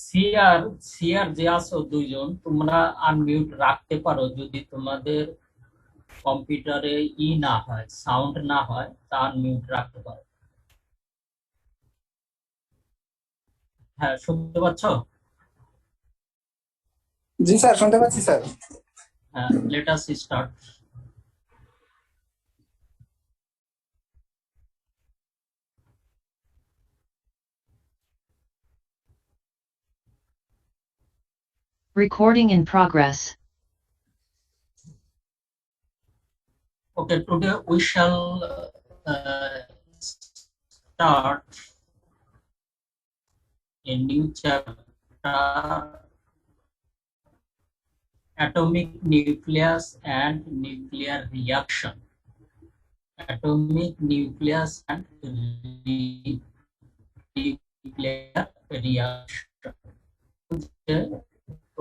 CR CR যে আছো দুইজন, তোমরা আনমিউট রাখতে পারো। যদি তোমাদের কম্পিউটারে না হয়, সাউন্ড না হয়, তা আনমিউট রাখতে পারো। হ্যাঁ, শুনতে পাচ্ছ? জি স্যার, শুনতে পাচ্ছি স্যার। হ্যাঁ, let us start. Recording in progress. Okay, today we shall start a new chapter, atomic nucleus and nuclear reaction. Atomic nucleus and nuclear reaction.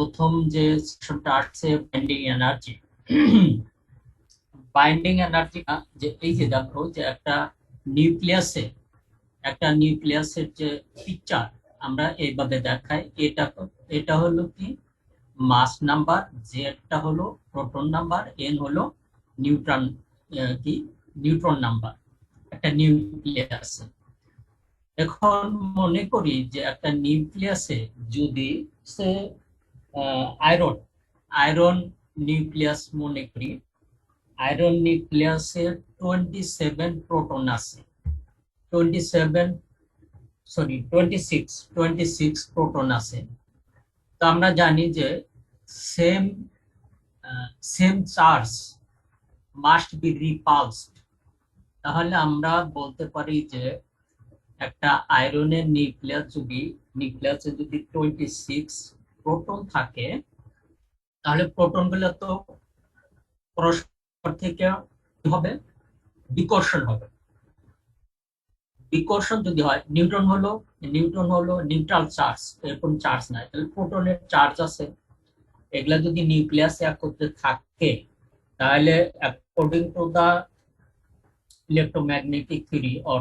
প্রথম যে সেকশনটা আসছে বাইন্ডিং এনার্জি। বাইন্ডিং এনার্জি যে এই যে দেখো যে একটা নিউক্লিয়াসের যে পিকচার আমরা এইভাবে দেখাই। এটা হলো কি মাস নাম্বার, জেডটা হলো প্রোটন নাম্বার, এন হলো নিউট্রন কি নিউট্রন নাম্বার একটা নিউক্লিয়াসে। এখন মনে করি যে একটা নিউক্লিয়াসে যদি সে আয়রন আয়রন নিউক্লিয়াস মনে করি, আয়রন নিউক্লিয়াসের 27 প্রোটন আছে, 26 প্রোটন আছে। তো আমরা জানি যে same same charge must be repulsed. তাহলে আমরা বলতে পারি যে একটা আয়রনের নিউক্লিয়াসে যদি 26 প্রোটন থাকে, তাহলে প্রোটন গুলো তো পরস্পর থেকে হবে বিকর্ষণ হবে। বিকর্ষণ যদি হয়, নিউট্রন হলো নিউট্রাল চার্জ, এরকম চার্জ নাই, তাহলে প্রোটনের চার্জ আছে। এগুলা যদি নিউক্লিয়াসে একত্রে থাকে, তাহলে according to the electromagnetic theory or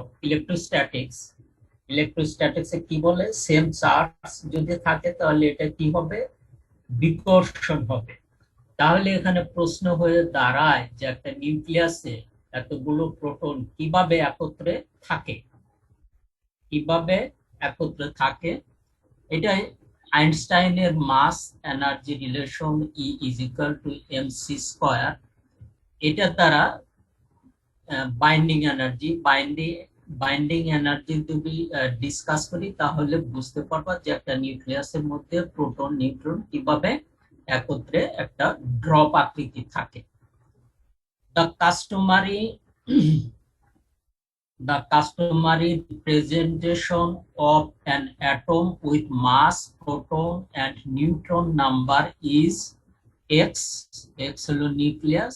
ইলেকট্রোস্ট্যাটিক্সে কি বলে, সেম চার্জ যদি থাকে তাহলে এটা কি হবে, বিকর্ষণ হবে। তাহলে এখানে প্রশ্ন হয়ে দাঁড়ায় যে একটা নিউক্লিয়াসে এতগুলো প্রোটন কিভাবে একত্রে থাকে। এটা আইনস্টাইনের mass energy relation E is equal to MC square, এটা দ্বারা বাইন্ডিং এনার্জি যদি ডিসকাস করি, তাহলে বুঝতে পারবা যে একটা নিউক্লিয়াসের মধ্যে প্রোটন নিউট্রন কিভাবে একত্রে একটা ড্রপ আকৃতি থাকে। The customary representation of an atom with mass, proton and neutron number is x. x হলো নিউক্লিয়াস,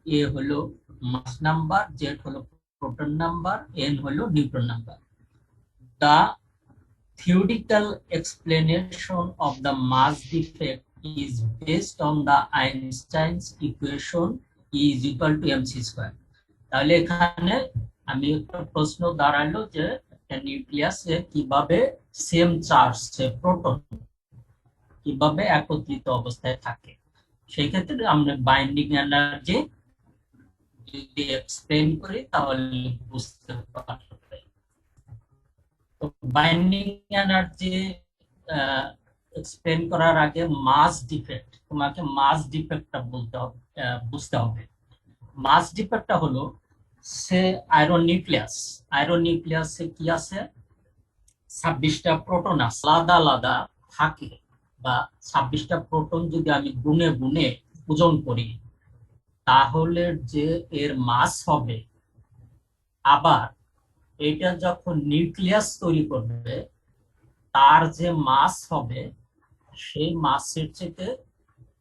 a হলো মাস নাম্বার, z হলো প্রোটন নাম্বার, n হলো neutron number. The theoretical explanation of the mass defect is based on the Einstein's equation E is equal to mc square. তাহলে এখানে আমি একটা প্রশ্ন দাঁড়ালো যে একটা নিউক্লিয়াসে কিভাবে সেম চার্জ প্রোটন কিভাবে একত্রিত অবস্থায় থাকে। সেই ক্ষেত্রে আমরা বাইন্ডিং এনার্জি যদি এক্সপ্লেন করি তাহলে বুঝতে পারবে। তো বাইন্ডিং এনার্জি এক্সপ্লেন করার আগে তোমাকে মাস ডিফেক্টটা বুঝতে হবে। মাস ডিফেক্টটা হলো, সে আয়রন নিউক্লিয়াসে কি আছে, 26টা প্রোটন আলাদা আলাদা থাকে, বা 26টা প্রোটন যদি আমি গুনে গুনে ওজন করি, তাহলে যে এর মাস হবে, আবার এটা যখন নিউক্লিয়াস তৈরি করবে তার যে মাস হবে, সেই মাসের থেকে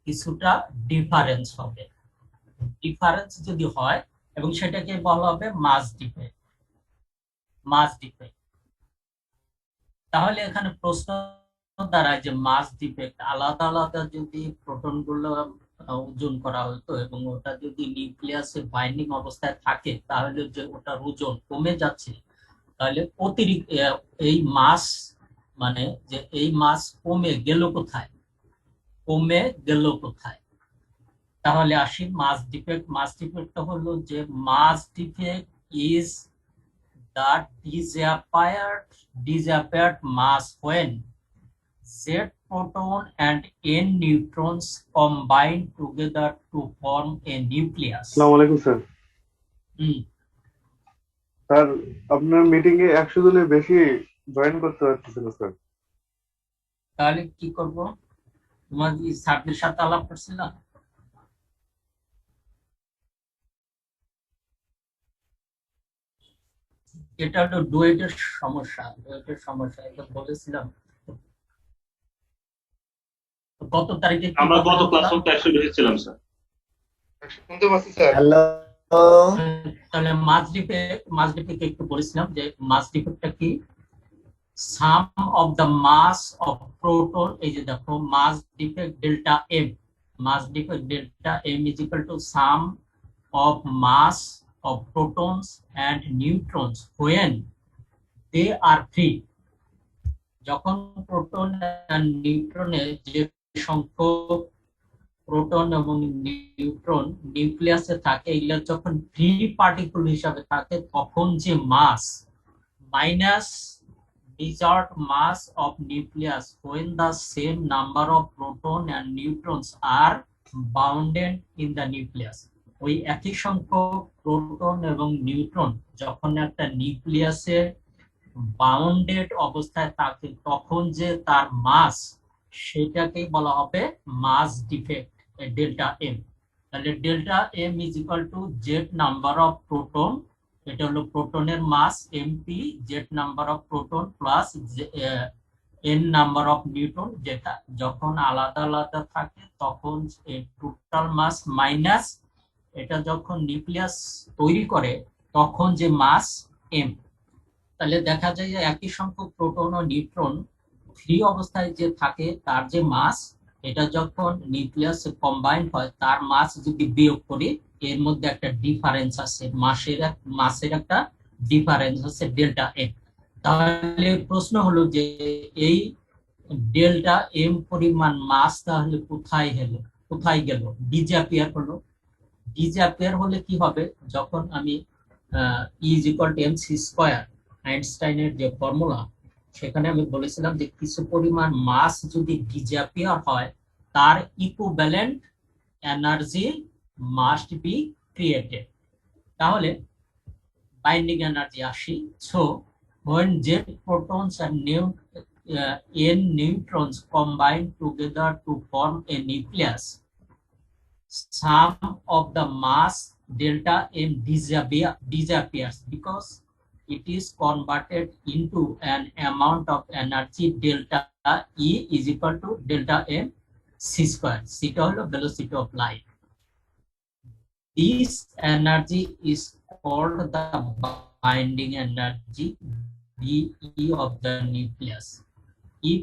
কিছুটা ডিফারেন্স হবে। ডিফারেন্স যদি হয়, এবং সেটাকে বলা হবে মাস ডিফেক্ট। তাহলে এখানে প্রশ্ন দাঁড়ায় যে মাস ডিফেক্ট আলাদা আলাদা যদি প্রোটন গুলো ওজন করা হতো এবং ওটা যদি নিউক্লিয়াসে বাইন্ডিং অবস্থায় থাকে, তাহলে যে ওটার ওজন কমে যাচ্ছে, তাহলে অতিরিক্ত এই মানে যে এই মাস কমে গেল কোথায়, কমে গেল কোথায়। তাহলে আসি মাস ডিফেক্ট। মাস ডিফেক্টটা হলো যে mass defect is the disappeared mass when Z proton and N neutrons combine together to form a nucleus. আসসালামু আলাইকুম স্যার। হুম, স্যার আপনার মিটিং এ 100 জনের বেশি জয়েন করতে পারতেছে না স্যার। তাহলে কি করব? তোমার কি স্যারদের সাথে আলাপ করছিলাম? এটা হলো ডুয়েটের সমস্যা, ডুয়েটের সমস্যা এটা বলেছিলাম। গত তারিখে কি আমরা কথা গত ক্লাস বললাম? করতে 100 বেশি ছিলাম স্যার। শুনতে পাচ্ছি স্যার। হ্যালো তাহলে মাস ডিফেক্ট একটু বলেছিলাম যে মাস ডিফেক্টটা কি, sum of the mass of proton, এই যে দেখো mass defect delta M, mass defect delta M is equal to sum of mass of protons and neutrons when they are free। যখন প্রোটন এন্ড নিউট্রনের যে সংখ্যক proton এবং neutron নিউক্লিয়াসে থাকে, এগুলো যখন ফ্রি পার্টিকেল হিসাবে থাকে, তখন যে মাস minus desired mass of nucleus when the same number of proton and neutrons are bounded in the nucleus। ওই একই সংখ্যক প্রোটন এবং নিউট্রন যখন একটা নিউক্লিয়াসে বাউন্ডেড অবস্থায় থাকে, তখন যে তার মাস, সেটাকেই বলা হবে মাস ডিফেক্ট ডেল্টা এম। তাহলে delta M is equal to Z number of proton, এটা হলো প্রোটনের mass MP, Z number of proton plus N number of neutron, যেটা যখন আলাদা আলাদা থাকে তখন টোটাল মাস মাইনাস এটা যখন নিউক্লিয়াস তৈরি করে তখন যে মাস এম। তাহলে দেখা যায় যে একই সংখ্যক প্রোটন ও নিউট্রন ফ্রি অবস্থায় যে থাকে তার যে মাস, এটা যখন নিউক্লিয়াসে কম্বাইন্ড হয় তার মাস যদি বিয়োগ করি, এর মধ্যে একটা ডিফারেন্স আছে, মাসের একটা ডিফারেন্স আছে ডেল্টা এম। তাহলে প্রশ্ন হলো যে এই ডেল্টা এম পরিমাণ মাস তাহলে কোথায় গেল? ডিসঅ্যাপিয়ার হলো। ডিসঅ্যাপিয়ার হলে কি হবে, যখন আমি E is equal to M C square, আইনস্টাইনের যে ফর্মুলা, সেখানে আমি বলেছিলাম যে কিছু পরিমাণ মাস যদি ডিসঅ্যাপিয়ার হয়, তার equivalent energy must be created. তাহলে বাইন্ডিং এনার্জি আসি। So when Z protons and N neutrons combine together to form a nucleus, sum of the mass delta M disappears because it is converted into an amount of energy delta E is equal to delta M c square. C হলো velocity of light. This energy is called the binding energy, BE of the nucleus. If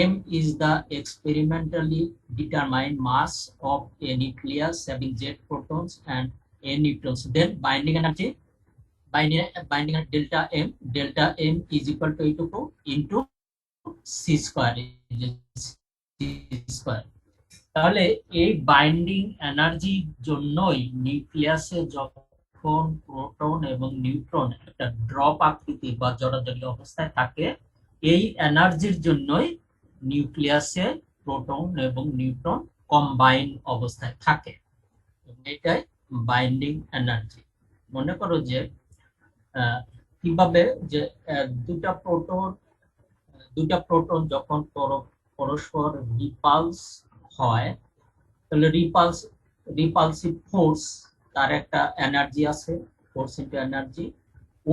M is the experimentally determined mass of a nucleus having Z protons and N neutrons, then binding energy delta M is equal to into C square, তাহলে এই binding এনার্জির জন্যই নিউক্লিয়াসে যখন proton এবং neutron একটা drop আকৃতি বা জড়াজড়ি অবস্থায় থাকে, এই এনার্জির জন্যই নিউক্লিয়াসে প্রোটন এবং নিউট্রন কম্বাইন অবস্থায় থাকে, এটাই বাইন্ডিং এনার্জি। মনে করো যে কিভাবে যে দুটা প্রোটন যখন পরস্পর রিপালস হয়, তাহলে রিপালসিভ ফোর্স, তার একটা এনার্জি আছে, ফোর্স ইনটু এনার্জি।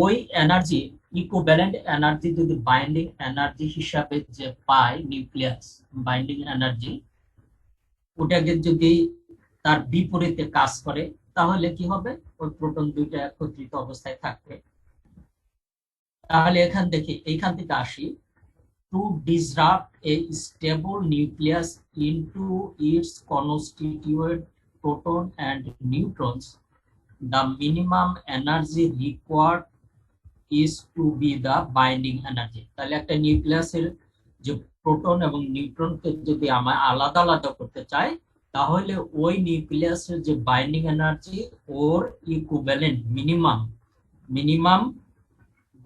ওই এনার্জি ইকুইভ্যালেন্ট এনার্জি যদি বাইন্ডিং এনার্জি হিসাবে যে পায় নিউক্লিয়াস, বাইন্ডিং এনার্জি, ওটাকে যদি তার বিপরীতে কাজ করে, তাহলে কি হবে, ওই প্রোটন দুইটা একত্রিত অবস্থায় থাকবে। তাহলে এইখান থেকে আসি, to disrupt a stable nucleus into its constituent proton and neutrons, the minimum energy required is to be the binding energy। তাহলে একটা নিউক্লিয়াসের যে প্রোটন এবং নিউট্রনকে যদি আমরা আলাদা আলাদা করতে চাই, তাহলে ওই নিউক্লিয়াসের যে বাইন্ডিং এনার্জি ওর ইকুইভ্যালেন্ট মিনিমাম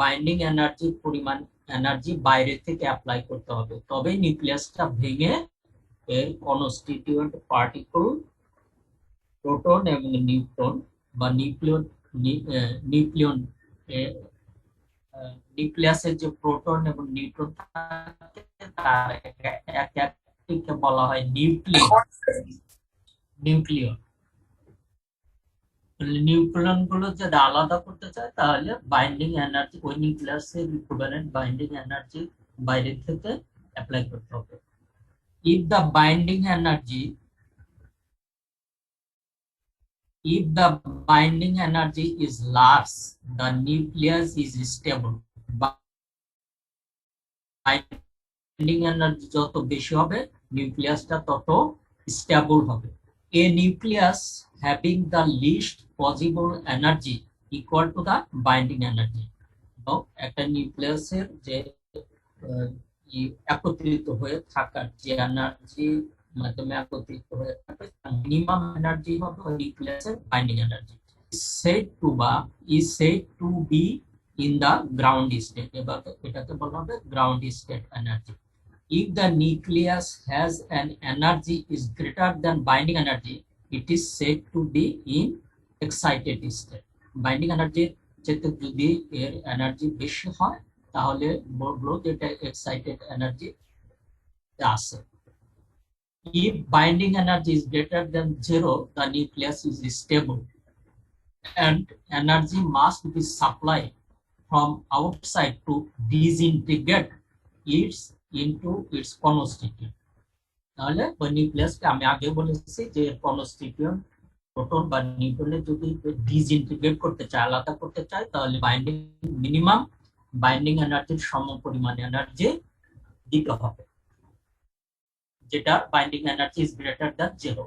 বাইন্ডিং এনার্জির পরিমাণ এনার্জি বাইরে থেকে অ্যাপ্লাই করতে হবে, তবে নিউক্লিয়াসটা ভেঙে এর কনস্টিটিউয়েন্ট পার্টিকেল প্রোটন এবং নিউট্রন বা নিউক্লিয়ন নিউক্লিয়াসের যে প্রোটন এবং নিউট্রন থাকে তার এক একটিকে বলা হয় নিউক্লিয়ন। নিউক্লিয়ন গুলো যদি আলাদা করতে চায় তাহলে বাইন্ডিং এনার্জি ওই নিউক্লিয়াসের ইকুইভ্যালেন্ট বাইন্ডিং এনার্জি বাইরে থেকে অ্যাপ্লাই করতে হবে। if the binding energy is large, the nucleus is stable. Binding energy যত বেশি হবে নিউক্লিয়াসটা তত স্টেবল হবে। A nucleus having the least possible energy equal to the binding energy. একটা নিউক্লিয়াসের যে একত্রিত হয়ে থাকার যে এনার্জি মাধ্যমে একত্রিত হয়ে থাকে মিনিমাম এনার্জি হবে ওই নিউক্লিয়াসের binding energy is said to be in the ground state। এবার এটাকে বলা হবে ground state energy. if the nucleus has an energy is greater than binding energy, it is said to be in excited state। Binding এনার্জির চেয়ে যদি এর energy বেশি হয় তাহলে বলবো যেটা এক্সাইটেড এনার্জি আছে। if binding energy is greater than 0, the nucleus is stable and energy must be supplied from outside to disintegrate it into its constituent। তাহলে ওই নিউক্লিয়াসকে আমি আগে বলেছি যে কনস্টিটিউয়েন্ট প্রোটন বা নিউট্রনের যদি ডিসইন্টিগ্রেট করতে চায় আলাদা করতে চায় তাহলে বাইন্ডিং মিনিমাম বাইন্ডিং এনার্জির সম পরিমাণ এনার্জি দিতে হবে, যেটা binding energy is greater than 0।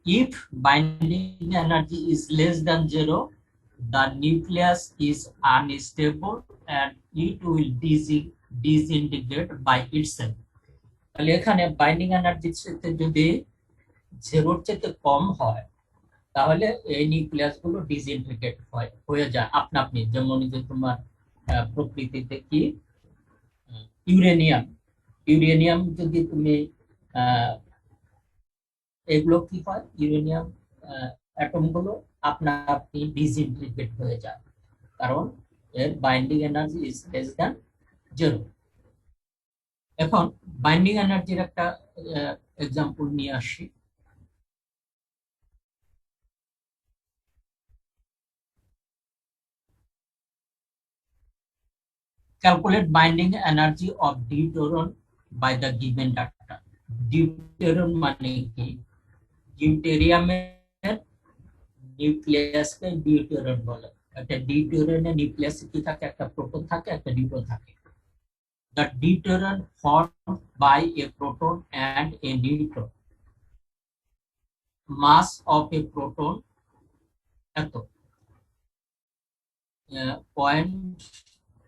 if binding energy is less than 0, the nucleus is unstable and it will disintegrate by itself। তাহলে এখানে বাইন্ডিং এনার্জির সাথে যদি 0-র চেয়ে কম হয় তাহলে এই নিউক্লিয়াস গুলো ডিসইন্টিগ্রেট হয়ে যায় আপনা আপনি। যেমন যে তোমার প্রকৃতিতে কি ইউরেনিয়াম যদি তুমি এগুলো কি হয় ইউরেনিয়াম অ্যাটম গুলো আপনা আপনি ডিসইন্টিগ্রেট হয়ে যায়, কারণ এর binding energy is less than 0। এখন বাইন্ডিং এনার্জির একটা এক্সাম্পল নিয়ে আসি। Calculate binding energy of deuterium by the given data। deuterium মানে কি? ডিউটেরিয়ামের নিউক্লিয়াসকে ডিউটেরিয়াম বলে। একটা ডিউটেরিয়ামের নিউক্লিয়াসে কি থাকে? একটা প্রোটন থাকে, একটা নিউট্রন থাকে। The deuterium formed by a proton and a neutron, mass of a proton এত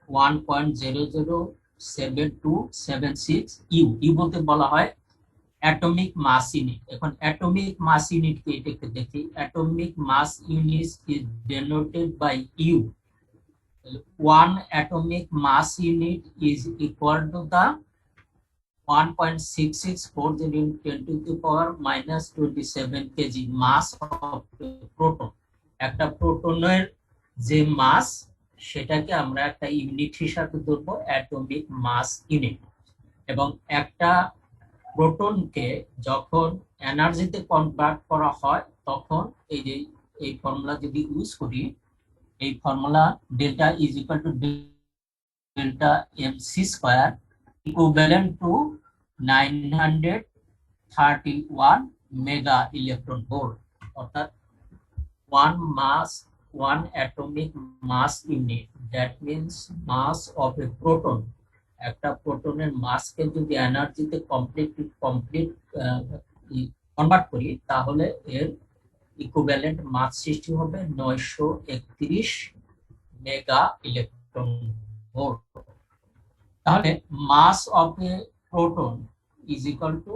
1.007276 ইউ বলতে বলা হয় অ্যাটমিক মাস ইউনিট। এখন অ্যাটমিক মাস ইউনিট কে এটাকে দেখি। Atomic mass unit is denoted by U. 1 atomic mass unit is equal to the 1.664 into 10 to the power minus 27 kg mass of proton। একটা প্রোটনের যে মাস সেটাকে আমরা একটা ইউনিট হিসাবে ধরবো অ্যাটমিক মাস ইউনিট। এবং একটা প্রোটনকে যখন এনার্জিতে কনভার্ট করা হয় তখন এই যে এই ফর্মুলা যদি ইউজ করি, এই formula delta is equal to delta MC square equivalent to 931 mega electron volt, অর্থাৎ 1 atomic mass unit, that means mass of a proton। একটা প্রোটনের মাসকে যদি এনার্জিতে কমপ্লিট কনভার্ট করি তাহলে এর ইকুইভ্যালেন্ট মাস সৃষ্টি হবে 931 মেগা ইলেকট্রন ভোল্ট। তাহলে mass of a proton is equal to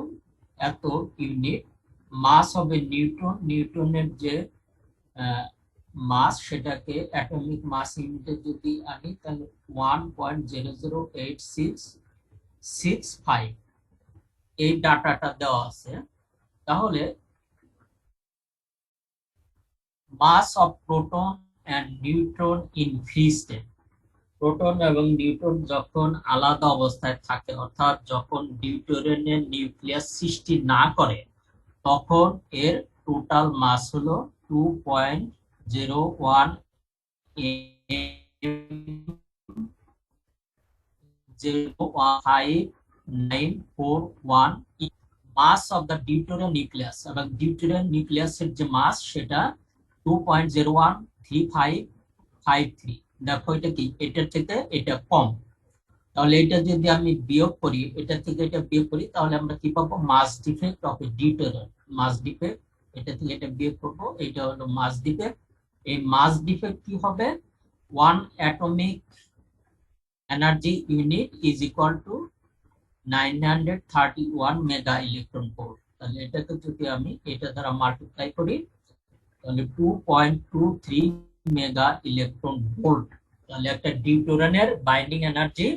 এত ইউনিট, মাস হবে নিউট্রন, নিউট্রনের যে মাস সেটাকে অ্যাটমিক মাস ইউনিটে যদি আনি তাহলে 1.0086665 এই ডাটাটা দেওয়া আছে। তাহলে mass of proton and neutron in free state, proton এবং নিউট্রন যখন আলাদা অবস্থায় থাকে অর্থাৎ যখন ডিউটেরিয়ামের নিউক্লিয়াস সৃষ্টি না করে তখন এর টোটাল মাস হলো 2.01591 মাস অফ দ্য ডিউটেরিয়াম নিউক্লিয়াস, এবং ডিউটেরিয়াম নিউক্লিয়াসের যে মাস সেটা 2.013553। দেখো এটা কি, এটার থেকে এটা কম, তাহলে এটা যদি আমি বিয়োগ করি, এটা থেকে এটা বিয়োগ করি, তাহলে আমরা কি পাবো, mass defect of a deuterium. Mass defect, এটা থেকে এটা বিয়োগ করবো, এটা হলো মাস ডিফেক্ট। এই মাস ডিফেক্ট কি হবে, 1 atomic energy unit is equal two 931 mega electron volt. তাহলে এটাকে যদি আমি এটা দ্বারা মাল্টিপ্লাই করি তাহলে 2.23 মেগা ইলেকট্রন ভোল্ট। তাহলে একটা ডিউটেরিয়ামের বাইন্ডিং এনার্জি,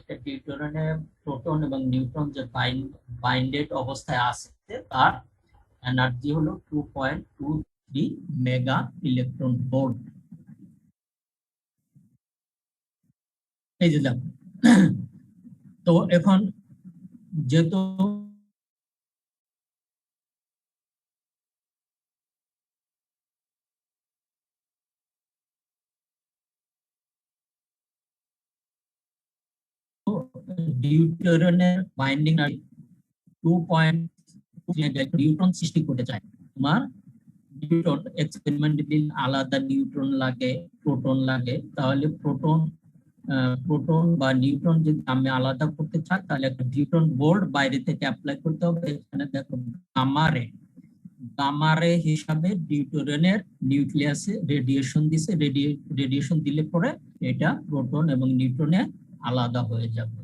একটা ডিউটেরিয়ামের প্রোটন এবং নিউট্রন যে বাইন্ডেড অবস্থায় আছে তার এনার্জি হলো 2.23 মেগা ইলেকট্রন ভোল্ট। এই যে দেখো, তো এখন যেহেতু ডিউটেরিয়ামের বাইন্ডিং 2.23 নিউট্রন সৃষ্টি করতে চায়, তোমার নিউট্রন এক্সপেরিমেন্টালি আলাদা নিউট্রন লাগে, প্রোটন লাগে। তাহলে প্রোটন বা নিউট্রন যদি আমি আলাদা করতে চাই তাহলে একটা নিউট্রন বোল্ট বাইরে থেকে অ্যাপ্লাই করতে হবে। এখানে দেখো গামা রে হিসাবে ডিউটেরিয়ামের নিউক্লিয়াসে রেডিয়েশন দিছে, রেডিয়েশন দিলে পরে এটা প্রোটন এবং নিউট্রনে আলাদা হয়ে যাবে।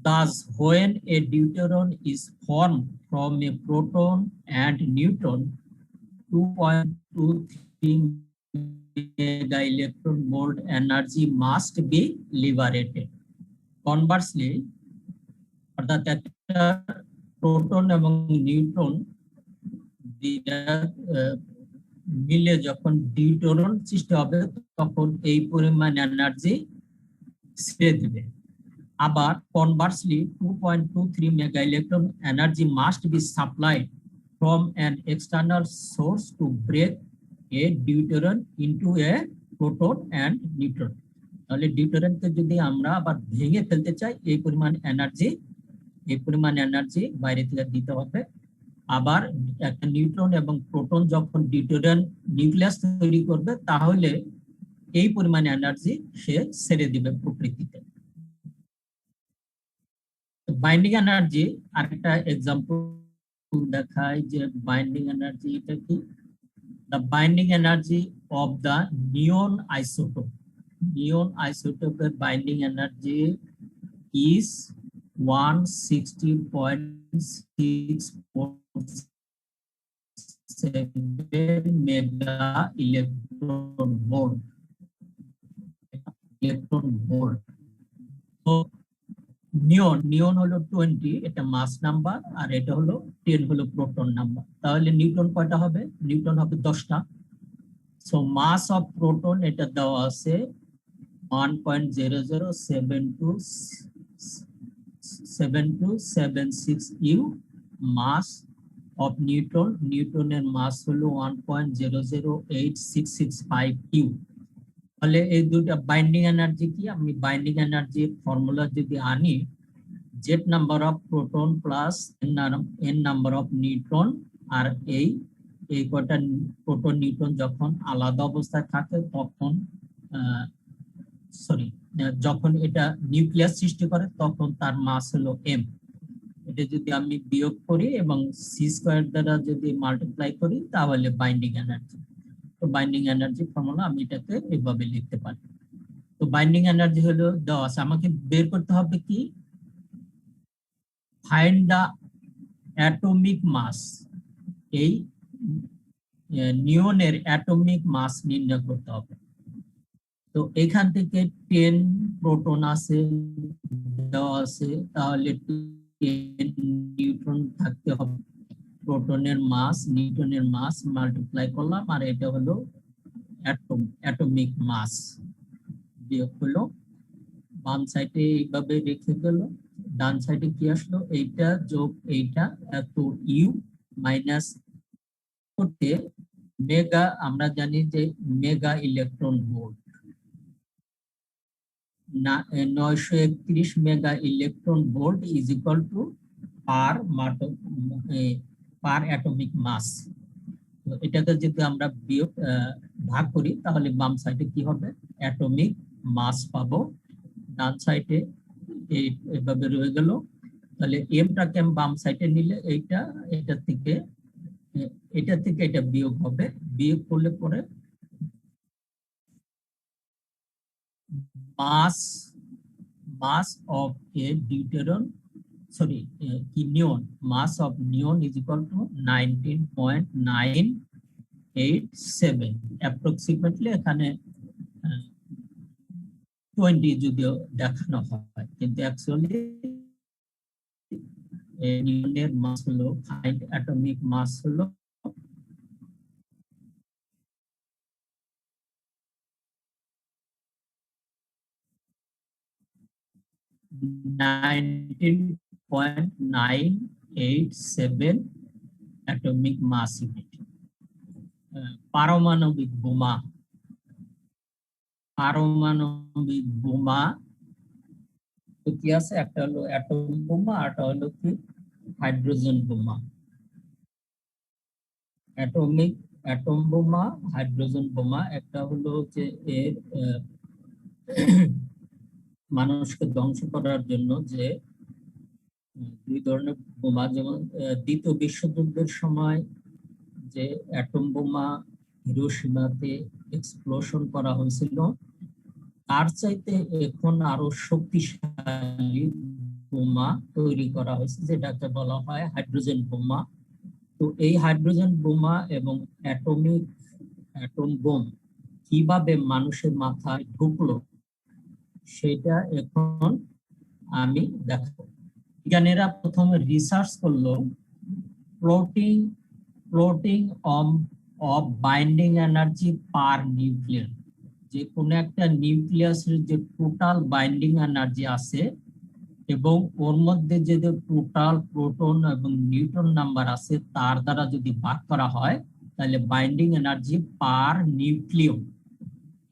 Thus, when a deuteron is formed from a proton and neutron, 2.23 mega electron volt energy must be liberated. Conversely, অর্থাৎ একটা প্রোটন এবং নিউট্রন মিলে যখন ডিউটেরন সৃষ্টি হবে তখন এই পরিমাণ এনার্জি ছেড়ে দিবে। আবার conversely 2.23 mega electron energy must be supplied from an external source to break a deuteron into a proton and neutron. তাহলে ডিউটেরনকে যদি আমরা আবার ভেঙে ফেলতে চাই এই পরিমাণ এনার্জি বাইরে থেকে দিতে হবে। আবার একটা নিউট্রন এবং প্রোটন যখন ডিউটেরন নিউক্লিয়াস তৈরি করবে তাহলে এই পরিমাণ এনার্জি সে ছেড়ে দিবে প্রকৃতিতে। বাইন্ডিং এনার্জি আরেকটা এক্সাম্পল দেখায় যে বাইন্ডিং এনার্জি এটা কি, the binding energy of the neon isotope. Neon isotope binding energy is 160.647 mega electron volt. So নিয়ন হলো 20, এটা মাস নাম্বার, আর এটা হলো 10 হলো প্রোটন নাম্বার। তাহলে নিউটন কয়টা হবে, নিউটন হবে 10টা। সো মাস অফ প্রোটন এটা দেওয়া আছে 1.0072776 ইউ। মাস অফ নিউটনের মাস হলো 1.0086665 ইউ। তাহলে এই দুইটা বাইন্ডিং এনার্জি কি, আমি বাইন্ডিং এনার্জির ফর্মুলা যদি আনি, Z number of proton plus N number of neutron, আর এই কয়টা প্রোটন নিউট্রন যখন আলাদা অবস্থায় থাকে তখন যখন এটা নিউক্লিয়াস সৃষ্টি করে তখন তার মাস হলো এম। এটা যদি আমি বিয়োগ করি এবং সি স্কয়ার দ্বারা যদি মাল্টিপ্লাই করি তাহলে বাইন্ডিং এনার্জি। তো বাইন্ডিং এনার্জি ফর্মুলা আমি এটাকে এভাবে লিখতে পারি। তো বাইন্ডিং এনার্জি হলো দেওয়া আছে, আমাকে বের করতে হবে কি, ফাইন্ড দা অ্যাটমিক মাস, এই নিয়নের অ্যাটমিক মাস নির্ণয় করতে হবে। তো এখান থেকে 10 প্রোটন আছে দেওয়া আছে, তাহলে 10 নিউট্রন থাকতে হবে। প্রোটনের মাস নিউটনের মাস মাল্টিপ্লাই করলাম, আর এটা হলো অ্যাটমিক মাস বিয়োগ হলো, বাম সাইডে এইভাবে রেখে গেল, ডান সাইডে কি আসলো, এইটা যোগ এইটা, এত ইউ মাইনাস করতে মেগা, আমরা জানি যে mega electron volt, 931 mega electron volt is equal to per atomic mass. তো এটাকে যদি আমরা ভাগ করি তাহলে বাম সাইডে কি হবে, অ্যাটমিক মাস পাবো, ডান সাইডে এইভাবে রয়ে গেল। তাহলে এমটাকে বাম সাইডে নিলে এটা থেকে এটা বিয়োগ হবে, বিয়োগ করলে পরে mass of a deuteron, sorry, neon, mass of neon is equal to 19.987 approximately, এখানে 20 যদিও দেখানো হয়, কিন্তু অ্যাকচুয়ালি নিয়নের মাস হলো, ফাইন্ড অ্যাটমিক মাস হলো 19.987 অ্যাটমিক মাস ইউনিট। পারমাণবিক বোমা তো কি আছে, একটা হলো অ্যাটম বোমা, আরটা হলো কি হাইড্রোজেন বোমা। অ্যাটম বোমা, হাইড্রোজেন বোমা, একটা হলো যে এর মানুষকে ধ্বংস করার জন্য যে দুই ধরনের বোমা, যেমন দ্বিতীয় বিশ্বযুদ্ধের সময় যে অ্যাটম বোমা হিরোশিমাতে এক্সপ্লোশন করা হয়েছিল, তার চাইতে এখন আরো শক্তিশালী বোমা তৈরি করা হয়েছে, যেটাকে বলা হয় হাইড্রোজেন বোমা। তো এই হাইড্রোজেন বোমা এবং অ্যাটম বোম কিভাবে মানুষের মাথায় ঢুকলো সেটা এখন আমি দেখাবো। বিজ্ঞানীরা প্রথমে রিসার্চ করলো plotting of binding energy per nuclear, যে কোনো একটা নিউক্লিয়াসের যে টোটাল বাইন্ডিং এনার্জি আছে এবং ওর মধ্যে যে টোটাল প্রোটন এবং নিউট্রন নাম্বার আছে তার দ্বারা যদি ভাগ করা হয়, তাহলে binding energy per nucleon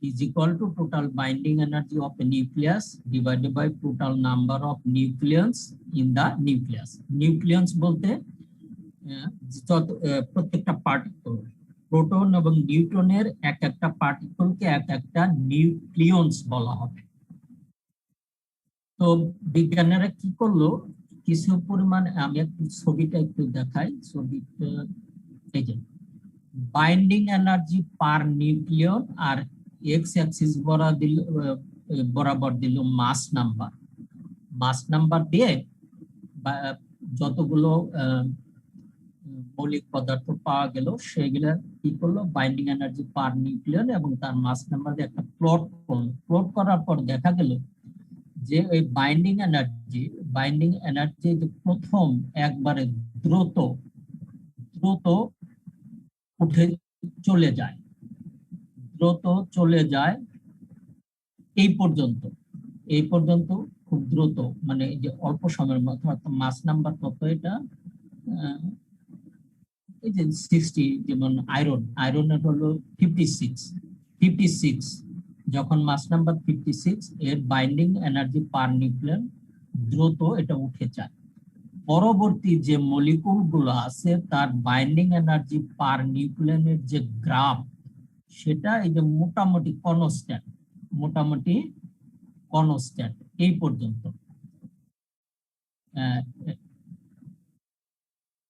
is equal to total binding energy of a nucleus divided by total number of nucleons in the nucleus. Nucleons বলতে প্রত্যেকটা পার্টিকল, প্রোটন এবং নিউট্রনের এক একটা পার্টিকলকে এক একটা নিউক্লিয়ন্স বলা হবে। তো বিজ্ঞানীরা কি করলো, কিছু পরিমাণ, আমি একটু ছবিটা একটু দেখাই, ছবিটা এই যে বাইন্ডিং এনার্জি পার নিউক্লিয়ন, আর এক্স অ্যাক্সিস বরাবর দিল মাস নাম্বার দিয়ে যতগুলো মৌলিক পদার্থ পাওয়া গেল সেগুলা কি করলো, বাইন্ডিং এনার্জি পার নিউক্লিয়ন এবং তার মাস নাম্বার দিয়ে একটা প্লট করার পর দেখা গেল যে ওই বাইন্ডিং এনার্জি যে প্রথম একবারে দ্রুত উঠে চলে যায় এই পর্যন্ত খুব দ্রুত, মানে যে অল্প সময়ের মধ্যে, অর্থাৎ মাস নাম্বার কত এটা, এই যে 60, যেমন আয়রনের হলো 56, যখন মাস নাম্বার 56, এর বাইন্ডিং এনার্জি পার নিউক্লিয়ন দ্রুত এটা উঠে যায়। পরবর্তী যে মলিকুল গুলো আছে তার বাইন্ডিং এনার্জি পার নিউক্লিয়নের যে গ্রাফ, সেটা এই যে মোটামুটি কনস্ট্যান্ট এই পর্যন্ত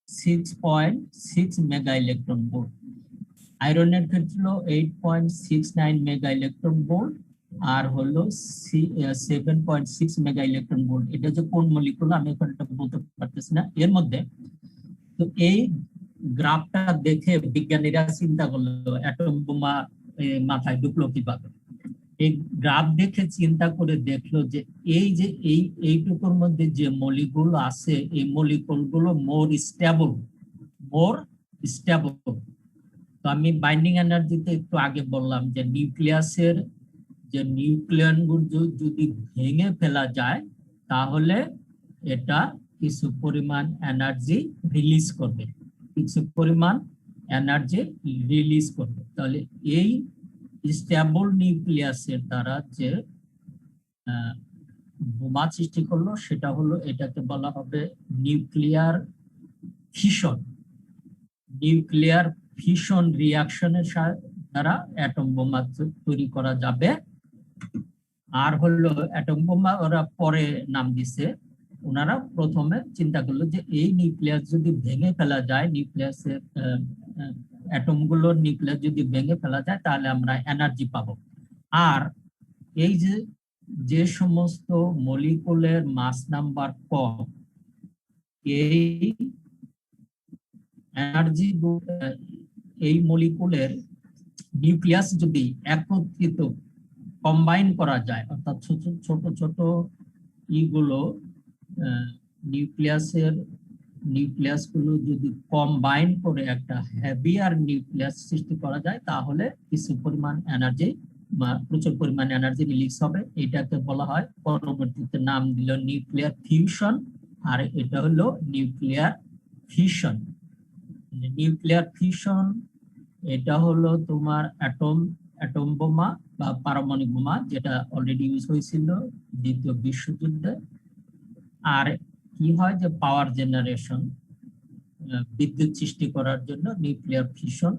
6.6 মেগা ইলেকট্রন ভোল্ট। আয়রনের ক্ষেত্রে 8.69 মেগা ইলেকট্রন ভোল্ট আর হলো 7.6 মেগা ইলেকট্রন ভোল্ট। এটা যে কোন মলিকুল আমি এখন এটা বলতে পারতেছি না এর মধ্যে। তো এই গ্রাফটা দেখে বিজ্ঞানীরা চিন্তা করলো অ্যাটম বোমা মাথায় ঢুকলো কিভাবে। এই গ্রাফ দেখে চিন্তা করে দেখলো যে এই যে এইটুকুর মধ্যে যে মলিকুল আছে এই মলিকুল গুলো মোর স্টেবল। তো আমি বাইন্ডিং এনার্জিতে একটু আগে বললাম যে নিউক্লিয়াসের যে নিউক্লিয়ন গুলো যদি ভেঙে ফেলা যায় তাহলে এটা কিছু পরিমাণ এনার্জি রিলিজ করবে, তাহলে এই স্টেবল নিউক্লিয়াসের দ্বারা যে বোমা সৃষ্টি করলো সেটা হলো, এটাকে বলা হবে নিউক্লিয়ার ফিশন রিয়াকশনের দ্বারা অ্যাটম বোমা তৈরি করা যাবে। আর হলো অ্যাটম বোমা ওরা পরে নাম দিছে, ওনারা প্রথমে চিন্তা করলো যে এই নিউক্লিয়াস যদি ভেঙে ফেলা যায়, নিউক্লিয়াসের অ্যাটম গুলোর নিউক্লিয়াস যদি ভেঙে ফেলা যায় তাহলে আমরা এনার্জি পাবো। আর এই যে সমস্ত মলিকুলের মাস নাম্বার কম, এই এনার্জি এই মলিকুলের নিউক্লিয়াস যদি একত্রিত কম্বাইন করা যায়, অর্থাৎ ছোট ছোট ইগুলো নিউক্লিয়াস গুলো যদি কম্বাইন করে একটা হেভিয়ার নিউক্লিয়াস সৃষ্টি করা যায় তাহলে কিছু পরিমাণ এনার্জি প্রচুর পরিমাণ এনার্জি রিলিজ হবে। এটাকে বলা হয়, পরবর্তীতে নাম দিল নিউক্লিয়ার ফিউশন। আর এটা হলো নিউক্লিয়ার ফিশন। এটা হলো তোমার অ্যাটম বোমা বা পারমাণবিক বোমা, যেটা অলরেডি ইউজ হয়েছিল দ্বিতীয় বিশ্বযুদ্ধে। আর কি হয় যে পাওয়ার জেনারেশন, বিদ্যুৎ সৃষ্টি করার জন্য নিউক্লিয়ার ফিউশন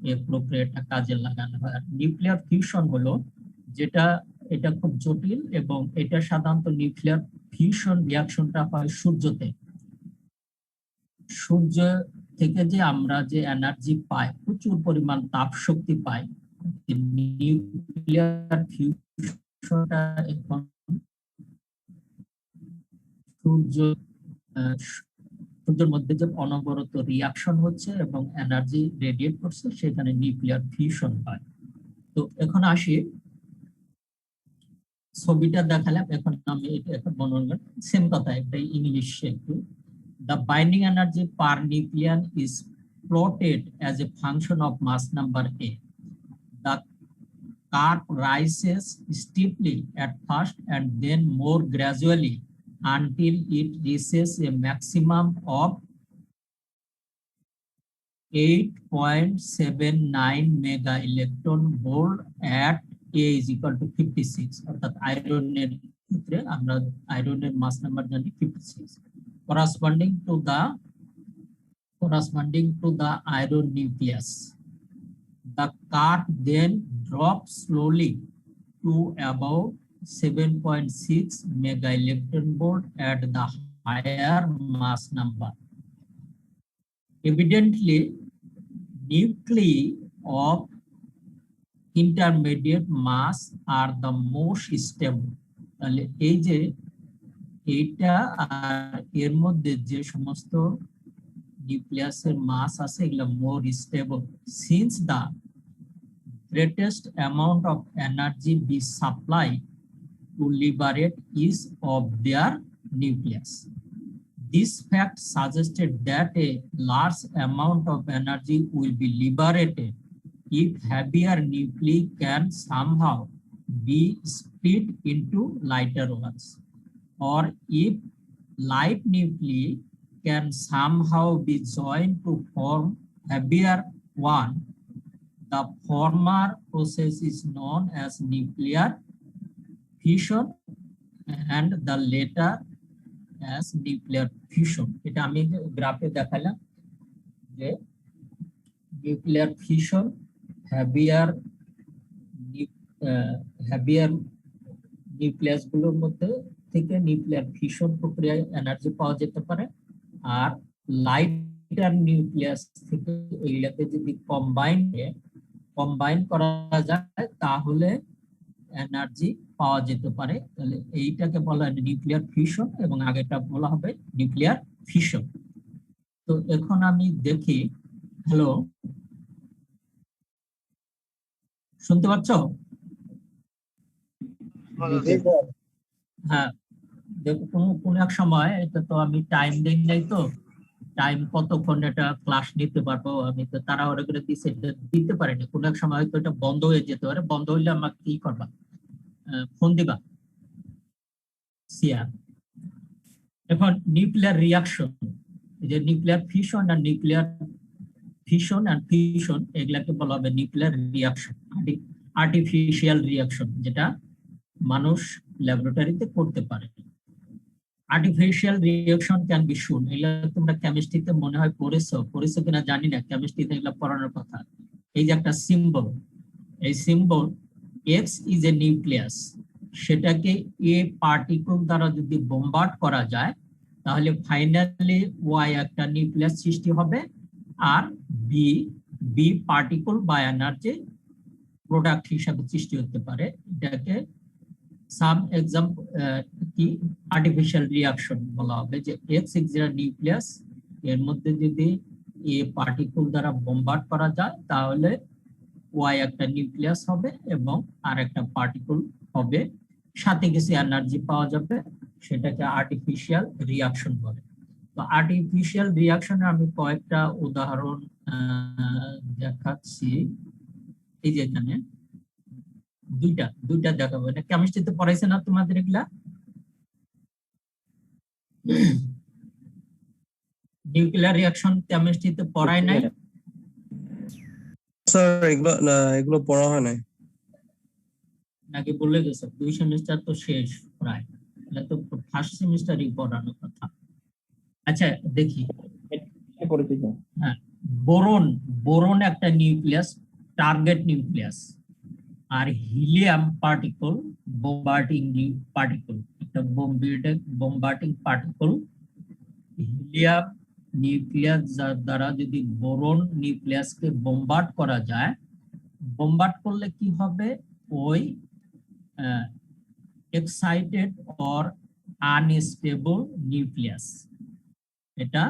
এই প্রক্রিয়াটা কাজে লাগানো হয়। নিউক্লিয়ার ফিউশন হলো যেটা, এটা খুব জটিল এবং এটা সাধারণত নিউক্লিয়ার ফিউশন রিয়াকশনটা হয় সূর্য থেকে যে আমরা যে এনার্জি পাই, প্রচুর পরিমাণ তাপ শক্তি পাই। নিউক্লিয়ার ফিউশনটা এখন সূর্যের মধ্যে যে অনবরত রিয়াকশন হচ্ছে এবং এনার্জি রেডিয়েট করছে, সেখানে নিউক্লিয়ার ফিউশন হয়। তো এখন আসি, ছবিটা দেখালাম, এখন আমি এটা বর্ণনা সেম কথা, একটা ইংলিশে একটু। The binding energy per nucleon is plotted as a function of mass number A. The curve rises steeply at first and then more gradually until it reaches a maximum of 8.79 mega electron volt at A is equal to 56. অর্থাৎ আয়রনের ক্ষেত্রে আমরা আয়রনের মাস number জানি 56, corresponding to the iron nucleus. The curve then drops slowly to about 7.6 mega electron volt at the higher mass number. Evidently, nuclei of intermediate mass are the most stable. তাহলে এই যে এইটা আর এর মধ্যে যে সমস্ত নিউক্লিয়াসের মাস আছে এগুলো মোর stable, since the greatest amount of energy be supplied to liberate each of their nucleus. This fact suggested that a large amount of energy will be liberated if heavier nuclei can somehow be split into lighter ones, or if light nuclei can somehow be joined to form heavier one. The former process is known as nuclear fission and the latter as nuclear fusion. এটা আমি গ্রাফে দেখালাম যে nuclear fission heavier nucleus গুলোর মধ্যে থেকে nuclear fission প্রক্রিয়ায় energy পাওয়া যেতে পারে, আর লাইটার নিউক্লিয়াস থেকে এগুলাকে যদি কম্বাইন করা যায় তাহলে এনার্জি পাওয়া যেতে পারে। তাহলে এইটাকে বলা হয় নিউক্লিয়ার ফিউশন এবং আগেটা বলা হবে নিউক্লিয়ার ফিশন। তো এখন আমি দেখি, হ্যালো, শুনতে পাচ্ছ? হ্যাঁ, দেখো কোন এক সময়, এটা তো আমি টাইম দিই নাই, তো টাইম কতক্ষণ এটা ক্লাস নিতে পারবো আমি তো তাড়াহুড়ো করে দিতে দিতে পারিনি। কোন এক সময় হয়তো এটা বন্ধ হয়ে যেতে পারে, বন্ধ হইলে আমাকে কি করবা, ফোন দিবা। সিয়া, এখন নিউক্লিয়ার রিয়াকশন, এই যে নিউক্লিয়ার ফিশন আর নিউক্লিয়ার ফিশন এন্ড ফিউশন, এগুলাকে বলা হবে নিউক্লিয়ার রিয়াকশন, আর্টিফিশিয়াল রিয়াকশন, যেটা মানুষ ল্যাবরেটরিতে করতে পারে। আর্টিফিশিয়াল রিয়াকশন ক্যান বি শুন, এগুলা তোমরা কেমিস্ট্রিতে মনে হয় পড়েছো কিনা জানি না, কেমিস্ট্রিতে এগুলা পড়ানোর কথা। এই যে একটা সিম্বল, এই symbol x is a nucleus, সেটাকে এ পার্টিকল দ্বারা যদি বোম্বার্ড করা যায়, তাহলে ফাইনালি ওয়াই একটা নিউক্লিয়াস সৃষ্টি হবে, আর বি বি পার্টিকল বা এনার্জি প্রোডাক্ট হিসাবে সৃষ্টি হতে পারে। এটাকে সাম এক্সাম্পল কি আর্টিফিশিয়াল রিয়াকশন বলা হবে, যে এক্স ইজ এ নিউক্লিয়াস, এর মধ্যে যদি এ পার্টিকল দ্বারা বোম্বার্ড করা যায়, তাহলে ওয়াই একটা নিউক্লিয়াস হবে এবং আর একটা পার্টিকল হবে, সাথে কিছু এনার্জি পাওয়া যাবে, সেটাকে আর্টিফিশিয়াল রিয়াকশন বলে। তো আর্টিফিশিয়াল রিয়াকশনে আমি কয়েকটা উদাহরণ দেখাচ্ছি। এই যে এখানে দুইটা দেখাবো, এটা কেমিস্ট্রিতে পড়াইছে না তোমাদের এগুলা? নিউক্লিয়ার রিয়াকশন কেমিস্ট্রিতে পড়ায় নাই? স্যার এগুলো পড়া হয় নাই নাকি বলে গেছে? 2 সেমিস্টার তো শেষ প্রায়, এটা তো ফার্স্ট সেমিস্টারই পড়ানোর কথা। আচ্ছা দেখি, হ্যাঁ, বোরন একটা নিউক্লিয়াস, টার্গেট নিউক্লিয়াস, আর হিলিয়াম পার্টিকল বোম্বার্ডিং পার্টিকল, একটা বোম্বার্ডিং পার্টিকল। হিলিয়াম নিউক্লিয়াস দ্বারা যদি বোরন নিউক্লিয়াসকে বোম্বার্ড করা যায়, বোম্বার্ড করলে কি হবে, ওই এক্সাইটেড অর আনস্টেবল নিউক্লিয়াস, এটা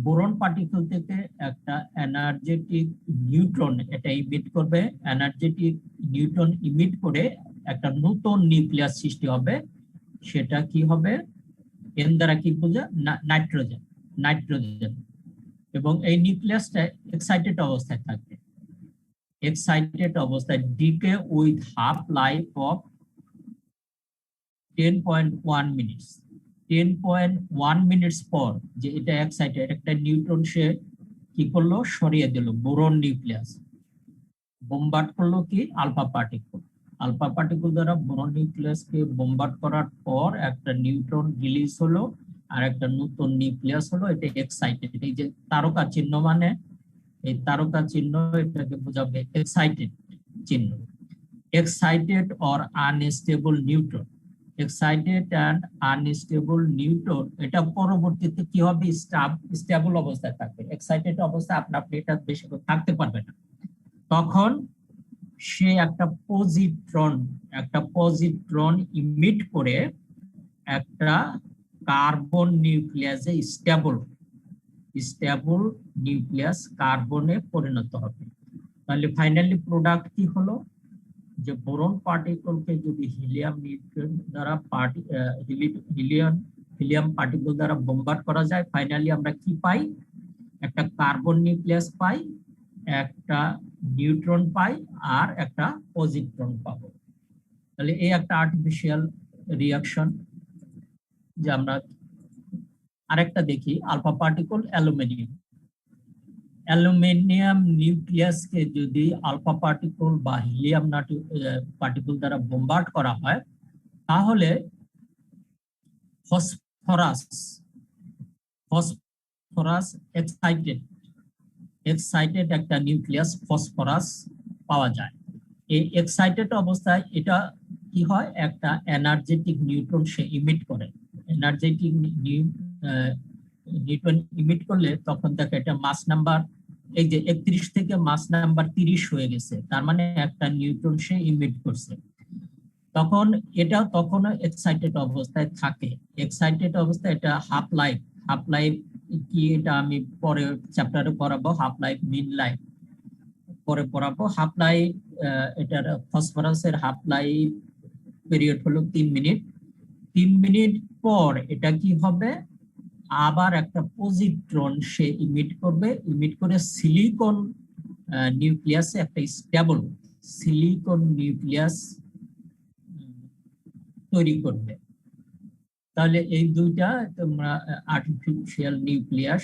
বোরন পার্টিকল থেকে একটা এনার্জেটিক নিউট্রন এটা ইমিট করবে, এনার্জেটিক নিউট্রন ইমিট করে একটা নতুন নিউক্লিয়াস সৃষ্টি হবে, সেটা কি হবে, এন দ্বারা কি বোঝা, নাইট্রোজেন, এবং এই নিউক্লিয়াসটা এক্সাইটেড অবস্থায় থাকবে, এক্সাইটেড অবস্থায় decay with half life of 10.1 minutes. 10.1 minutes পর যে এটা এক্সাইটেড, একটা নিউট্রন সে কি করলো, সরিয়ে দিল, বোরন নিউক্লিয়াস বোম্বার্ড করলো কি আলফা পার্টিকল দ্বারা বোরন নিউক্লিয়াসকে বোম্বার্ড করার পর একটা নিউট্রন রিলিজ হলো আর একটা নতুন নিউক্লিয়াস হলো, এটা এক্সাইটেড। এই যে তারকা চিহ্ন, মানে এই তারকা চিহ্ন এটাকে বোঝাবে এক্সাইটেড চিহ্ন। Excited or unstable neutron, excited and unstable neutron, এটা পরবর্তীতে কি হবে, স্টেবল অবস্থায় থাকবে। এক্সাইটেড অবস্থায় আপনি এটা বেশি থাকতে পারবে না, তখন সে একটা পজিট্রন ইমিট করে একটা কার্বন নিউক্লিয়াসে স্টেবল নিউক্লিয়াস কার্বনে পরিণত হবে। তাহলে ফাইনালি প্রোডাক্ট কি হলো, যে বোরন পার্টিকলকে যদি হিলিয়াম নিউট্রন দ্বারা হিলিয়াম পার্টিকল দ্বারা বোম্বার্ড করা যায়, ফাইনালি আমরা কি পাই, একটা কার্বন নিউক্লিয়াস পাই, একটা নিউট্রন পাই, আর একটা পজিট্রন পাবো। তাহলে এই একটা আর্টিফিশিয়াল রিয়াকশন। যে আমরা আরেকটা দেখি, আলফা পার্টিকল অ্যালুমিনিয়াম নিউক্লিয়াসকে যদি আলফা পার্টিকল বা হিলিয়াম পার্টিকল দ্বারা বোম্বার্ড করা হয়, তাহলে ফসফরাস এক্সাইটেড একটা নিউক্লিয়াস ফসফরাস পাওয়া যায়। এই এক্সাইটেড অবস্থায় এটা কি হয়, একটা এনার্জেটিক নিউট্রন সে ইমিট করে, এনার্জেটিক নিউট্রন ইমিট করলে তখন দেখে এটা মাস নাম্বার এই যে 31 থেকে মাস নাম্বার 30 হয়ে গেছে, তার মানে একটা নিউট্রন সে ইমিট করছে। তখন এটা তখনও এক্সাইটেড অবস্থায় থাকে। এক্সাইটেড অবস্থায় এটা হাফ লাইফ কি এটা আমি পরে চ্যাপ্টারে পড়াবো, হাফ লাইফ মিন লাইফ পরে পড়াবো। হাফ লাইফ এটার ফসফরাসের হাফ লাইফ পিরিয়ড হলো 3 মিনিট। 3 মিনিট পর এটা কি হবে, আবার একটা পজিট্রন সে ইমিট করবে, ইমিট করে সিলিকন নিউক্লিয়াসে একটা স্টেবল সিলিকন নিউক্লিয়াস তৈরি করবে। তাহলে এই দুইটা তোমরা আর্টিফিশিয়াল নিউক্লিয়াস,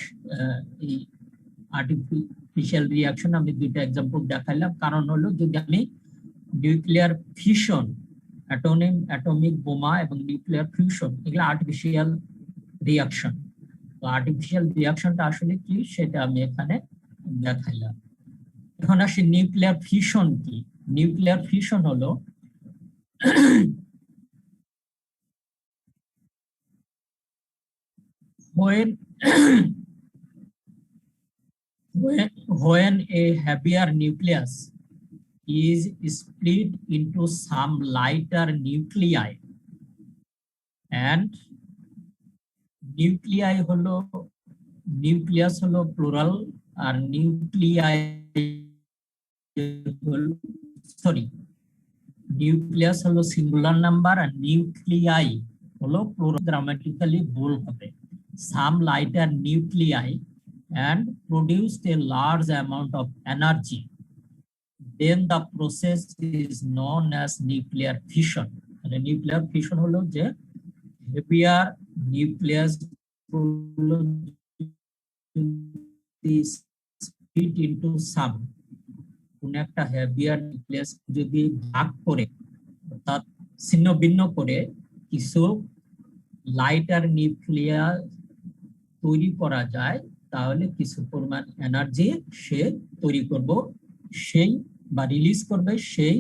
এই আর্টিফিশিয়াল রিয়াকশন আমি দুইটা এক্সাম্পল দেখাইলাম। কারণ হলো যদি আমি নিউক্লিয়ার ফিশন, অ্যাটমিক বোমা এবং নিউক্লিয়ার ফিউশন এগুলো আর্টিফিশিয়াল রিয়াকশন। তো আর্টিফিশিয়াল রিয়াকশনটা আসলে কি সেটা আমি এখানে দেখাইলাম। এখন আসি নিউক্লিয়ার ফিশন কি। নিউক্লিয়ার ফিশন হলো when a heavier nucleus is split into some lighter nuclei, and nuclei হলো নিউক্লিয়াস হলো প্লুরাল, আর নিউক্লিয়াই সরি নিউক্লিয়াস হলো সিঙ্গুলার নাম্বার আর নিউক্লিয়াই হলো প্লুরাল। গ্রামাটিক্যালি ভুল হবে। Some lighter nuclei and produced a large amount of energy, then the process is known as nuclear fission. মানে nuclear fission হলো যে heavier nucleus split into some, কোন একটা heavier nucleus যদি ভাগ করে অর্থাৎ ছিন্ন ভিন্ন করে কিছু লাইটার নিউক্লিয়াস তৈরি করা যায়, তাহলে কিছু পরিমাণ এনার্জি সে তৈরি করব সেই বা রিলিজ করবে, সেই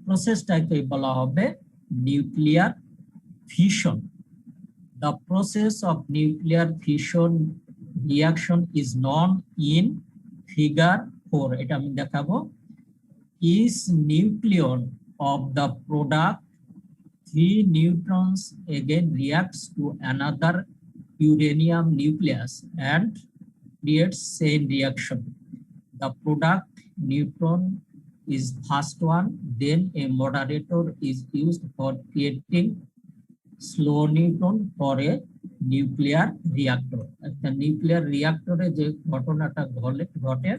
প্রসেসটাকে বলা হবে nuclear fission. The process of nuclear fission reaction is known in figure 4. এটা আমি দেখাবো। Each nucleon of the product 3 neutrons again reacts to another uranium nucleus and creates chain reaction. The product neutron is first one, then a moderator is used for creating slow neutron for a nuclear reactor. একটা nuclear রিঅ্যাক্টরে যে ঘটনাটা ঘটে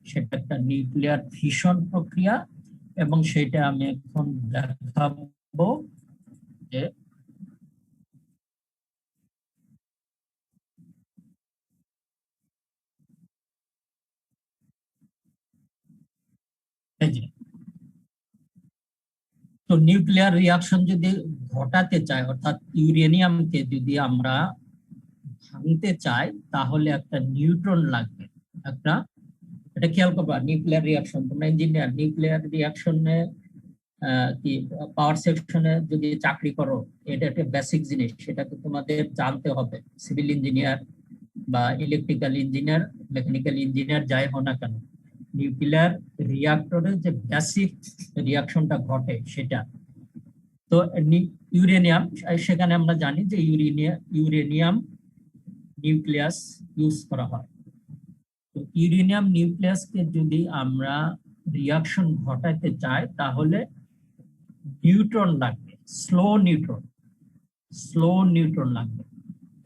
সেটা একটা nuclear fission প্রক্রিয়া, এবং সেটা আমি এখন দেখাবো যে তো নিউক্লিয়ার রিঅ্যাকশন যদি ঘটাতে চাই অর্থাৎ ইউরেনিয়ামকে যদি আমরা ভাঙতে চাই তাহলে একটা নিউট্রন লাগবে। একটা এটা খেয়াল করবা, নিউক্লিয়ার রিঅ্যাকশন তোমরা ইঞ্জিনিয়ার, নিউক্লিয়ার রিঅ্যাকশনে কি পাওয়ার সেকশনে যদি চাকরি করো এটা একটা বেসিক জিনিস, সেটাকে তোমাদের জানতে হবে। সিভিল ইঞ্জিনিয়ার বা ইলেকট্রিক্যাল ইঞ্জিনিয়ার, মেকানিক্যাল ইঞ্জিনিয়ার যাই হোক না কেন, নিউক্লিয়ার রিঅ্যাক্টরে যে বেসিক রিঅ্যাকশনটা ঘটে সেটা। তো ইউরেনিয়াম, সেখানে আমরা জানি যে ইউরেনিয়াম নিউক্লিয়াস ইউজ করা হয়। তো ইউরেনিয়াম নিউক্লিয়াসকে যদি আমরা রিঅ্যাকশন ঘটাতে চাই তাহলে নিউট্রন লাগবে, স্লো নিউট্রন লাগবে।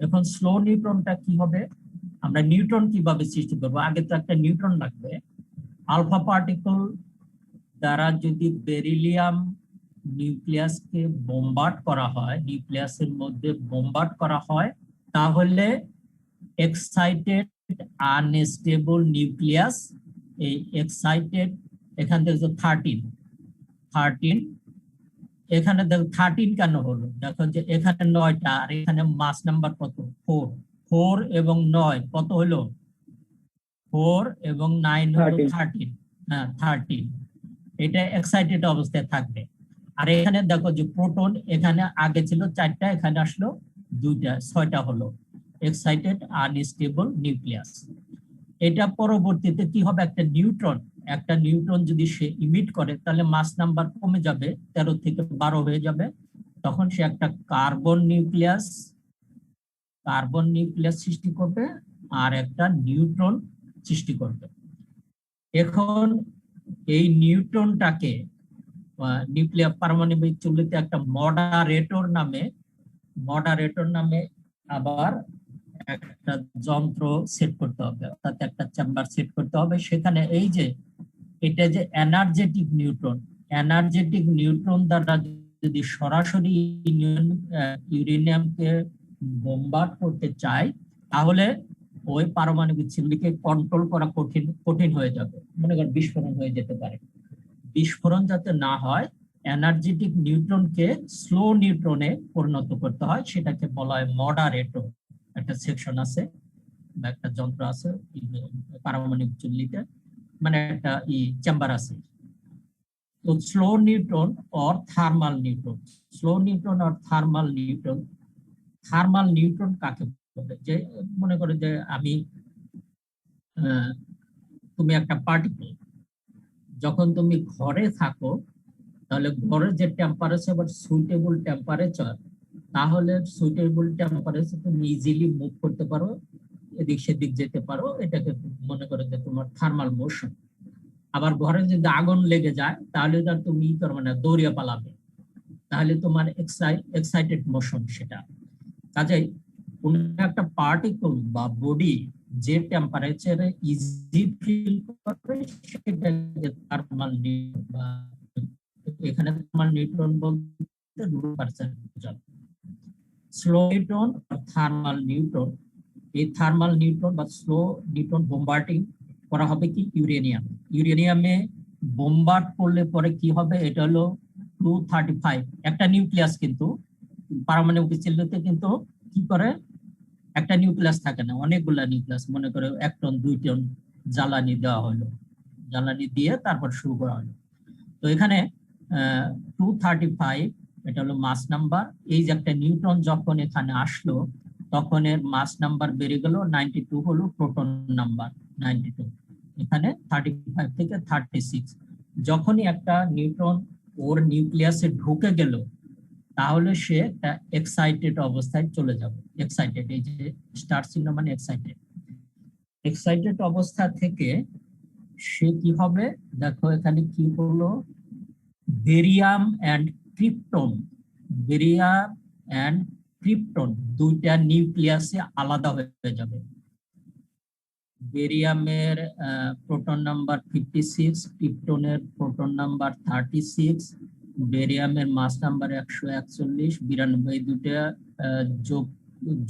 এখন স্লো নিউট্রনটা কি হবে, আমরা নিউট্রন কিভাবে সৃষ্টি করবো, আগে তো একটা নিউট্রন লাগবে। আলফা পার্টিকল দ্বারা যদি বেরিলিয়াম নিউক্লিয়াসকে বোমবার্ড করা হয়, নিউক্লিয়াসের মধ্যে বোমবার্ড করা হয়, তাহলে এক্সাইটেড আনস্টেবল নিউক্লিয়াস, এই এক্সাইটেড এখান থেকে 13 এখানে দেখো 13 কেন হলো, দেখো যে এখানে 9টা আর এখানে মাস নাম্বার কত 4 এবং 9 কত হলো 4 এবং 9 হলো 13। হ্যাঁ 13, এটা এক্সাইটেড অবস্থায় থাকবে। আর এখানে দেখো যে প্রোটন এখানে আগে ছিল 4টা, এখানে আসলো 2টা, 6টা হলো এক্সাইটেড আনস্টেবল নিউক্লিয়াস। এটা পরবর্তীতে কি হবে, একটা নিউট্রন যদি সে ইমিট করে তাহলে মাস নাম্বার কমে যাবে, 13 থেকে 12 হয়ে যাবে। তখন সে একটা কার্বন নিউক্লিয়াস সৃষ্টি করবে আর একটা নিউট্রন সৃষ্টি করবে। এখন এই নিউট্রনটাকে নিউক্লিয়ার পারমাণবিক চুল্লিতে একটা মডারেটর নামে আবার একটা যন্ত্র সেট করতে হবে, অর্থাৎ একটা চেম্বার সেট করতে হবে। সেখানে এই যে এটা যে এনার্জেটিক নিউট্রন দ্বারা যদি সরাসরি ইউরেনিয়ামকে বোমবার্ড করতে চাই, তাহলে ওই পারমাণবিক চুল্লিকে কন্ট্রোল করা কঠিন হয়ে যাবে, মনে করেন বিস্ফোরণ হয়ে যেতে পারে। বিস্ফোরণ যাতে না হয়, এনার্জেটিক নিউট্রনকে স্লো নিউট্রনে পরিণত করতে হয়, সেটাকে বলা হয় মডারেটর। একটা সেকশন আছে বা একটা যন্ত্র আছে পারমাণবিক চুল্লিতে, মানে একটা চেম্বার আছে। তো slow neutron or thermal neutron কাকে বলে? যে মনে করে যে তুমি একটা পার্টিকেল, যখন তুমি ঘরে থাকো তাহলে ঘরের যে টেম্পারেচার বা সুইটেবল টেম্পারেচার, তাহলে সুইটেবল টেম্পারেচার তুমি ইজিলি মুভ করতে পারো, এদিক সেদিক যেতে পারো, এটাকে মনে করে যে তোমার থার্মাল মোশন। আবার ঘরে যদি আগুন লেগে যায় তাহলে তার তুমি করবে না, দৌড়িয়ে পালাবে, তাহলে তোমার এক্সাইটেড মোশন সেটা। কাজেই কোন একটা পার্টিকেল বা বডি যে টেম্পারেচারে ইজি ফিল করে সেটাকে থার্মাল নিউট্রন, এখানে থার্মাল নিউট্রন বলতে 2% স্লো নিউট্রন আর থার্মাল নিউট্রন। এই থার্মাল নিউট্রন বা স্লো নিউট্রন বোম্বার্ডিং করা হবে কি ইউরেনিয়ামে বোম্বার্ড করলে পরে কি হবে, এটা হলো 235 একটা নিউক্লিয়াস। কিন্তু পারমাণবিক চুল্লিতে কিন্তু কি করে, একটা নিউক্লিয়াস থাকে না, অনেকগুলা নিউক্লিয়াস, মনে করে 1 টন 2 টন জ্বালানি দেওয়া হলো, জ্বালানি দিয়ে তারপর শুরু করা হলো। তো এখানে 235 এটা হলো মাস নাম্বার। এই যে একটা নিউট্রন যখন এখানে আসলো তখন এর মাস নাম্বার বেড়ে গেল, 92 হলো প্রোটন নাম্বার 92, এখানে 35 থেকে 36। যখনই একটা নিউট্রন ওর নিউক্লিয়াসে ঢুকে গেল তাহলে সে একটা এক্সাইটেড অবস্থায় চলে যাবে। এক্সাইটেড, এই যে স্টার চিহ্ন মানে এক্সাইটেড অবস্থা থেকে সে কি হবে, দেখো এখানে কি হলো, বেরিয়াম এন্ড ক্রিপ্টন দুইটা নিউক্লিয়াসে আলাদা হয়ে যাবে। বেরিয়ামের প্রোটন নাম্বার 56, ক্রিপ্টনের প্রোটন নাম্বার 36, বেরিয়ামের মাস নাম্বার 141, 92 দুটা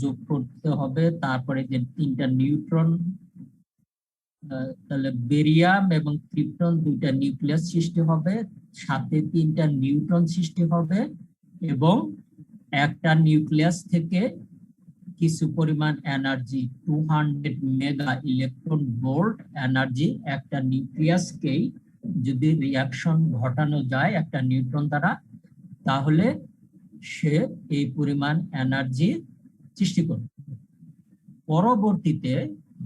যোগ করতে হবে। তারপরে যে 3টা নিউট্রন, তাহলে বেরিয়াম এবং ক্রিপ্টন দুইটা নিউক্লিয়াস সৃষ্টি হবে, সাথে 3টা নিউট্রন সৃষ্টি হবে, এবং একটা নিউক্লিয়াস থেকে কিছু পরিমাণ energy 200 mega electron volt energy একটা নিউক্লিয়াসকেই যদি রিয়াকশন ঘটানো যায় একটা নিউট্রন দ্বারা, তাহলে সে এই পরিমাণ এনার্জি সৃষ্টি করবে। পরবর্তীতে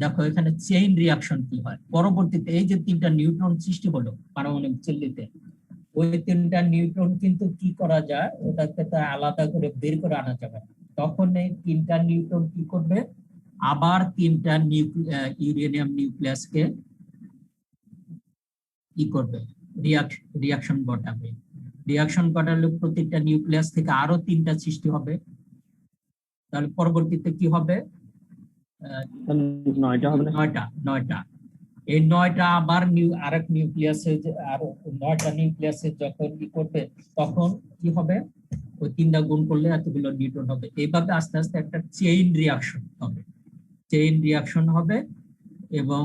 দেখো এখানে চেইন রিয়াকশন কি হয়, পরবর্তীতে এই যে 3টা নিউট্রন সৃষ্টি হলো পারমাণবিক চুল্লিতে, ওই 3টা নিউট্রন কিন্তু কি করা যায়, ওটাকে তো আলাদা করে বের করে আনা যাবে না। তখন এই 3টা নিউট্রন কি করবে, আবার 3টা ইউরেনিয়াম নিউক্লিয়াসকে কি করবে, রিয়াকশন ঘটাবে। রিয়াকশন ঘটালে প্রত্যেকটা নিউক্লিয়াস থেকে আরো 3টা সৃষ্টি হবে। তাহলে পরবর্তীতে কি হবে, 9টা হবে, 9টা। এই 9টা আবার আরেক নিউক্লিয়াসে, আরো 9টা নিউক্লিয়াসে যখন কি করবে, তখন কি হবে, ওই 3টা গুণ করলে এতগুলো নিউট্রন হবে। এইভাবে আস্তে আস্তে একটা চেইন রিয়াকশন হবে, এবং